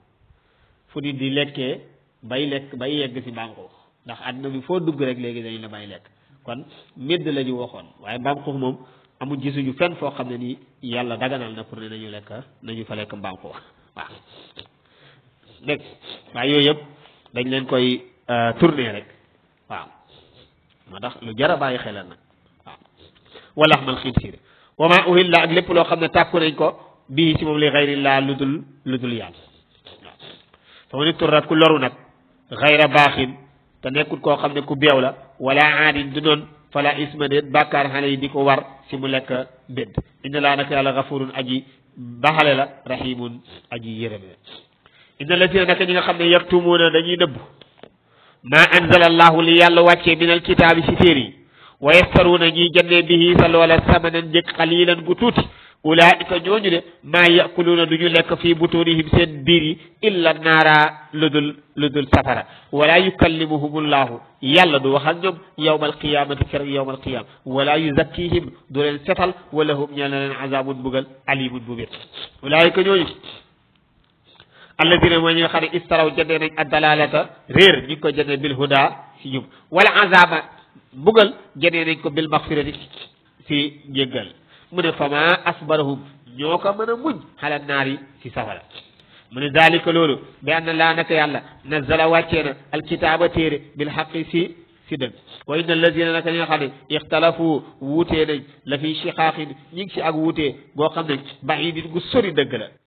fu nit di lekkee bay lekk bay yegg ci mbaam xuux ndax adduna bi foo dugg rek léegi dañu la bay lekk kon médd la ñu waxoon waaye mbaam xuux moom amul gisuñu fenn foo xam ne nii yàlla daganal na pour ne nañu fa lekk mbaam xuux waaw dégg waaye yooyu yëpp dañ leen koy tourner rek waaw moo tax lu jar a bàyyi xelal nag waaw wala xamal xinsiir wa ma uhilla ak lépp loo xam ne tàkku nañ ko bii ci moom li xayrillah lu dul yàlla waaw fa ma ni turrat ku loru nag xayra baaxin te nekkul koo xam ne ku beew la wala aadin du noon fala isma déet bàkkaar xale yi di ko war si mu lekk bédd inna laa naka yàlla gafurun aji baxale la rahimun aji yërëme inna lazina naka ñi nga xam ne yaktumuuna dañuy nëbb ma anzala allahu li yàlla wàccee min al kitaabi si téere yi wa yastaruuna ñiy jëndee bihi sa loola samanan njëg xalilan gu tuuti ulaika ñooñu de maa yakuluuna du ñu lekk fii butunihim seen biir yi illa naara lu dul safara wala yukallimuhumullahu yàlla du wax ak ñoom yawmal qiyamati keroog yawmal qiyama wala yuzakkihim du leen setal wala hum ñeel na leen azabun bugal alimun bu bét ulaika ñooñu alladina mooy ñi nga xam ne istaraw jëndee nañ addalalata réer ñu ngi ko jëndee bil huda si ñub wala azaba bugal jëndee nañ ko bil maxfirati si njéggal mu ne fama asbarahum ñoo ko mën a muñ xala naar yi si safara mu ne dalika loolu bi anna laa naka yàlla nazala wàccee na alkitaaba téere bil xaqi si dëgg wa inna allazina naka ñi nga xam ne ixtalafu wuutee nañ la fi shiqaaqin ñi ngi si ak wuutee boo xam ne baidin gu sori dëgg la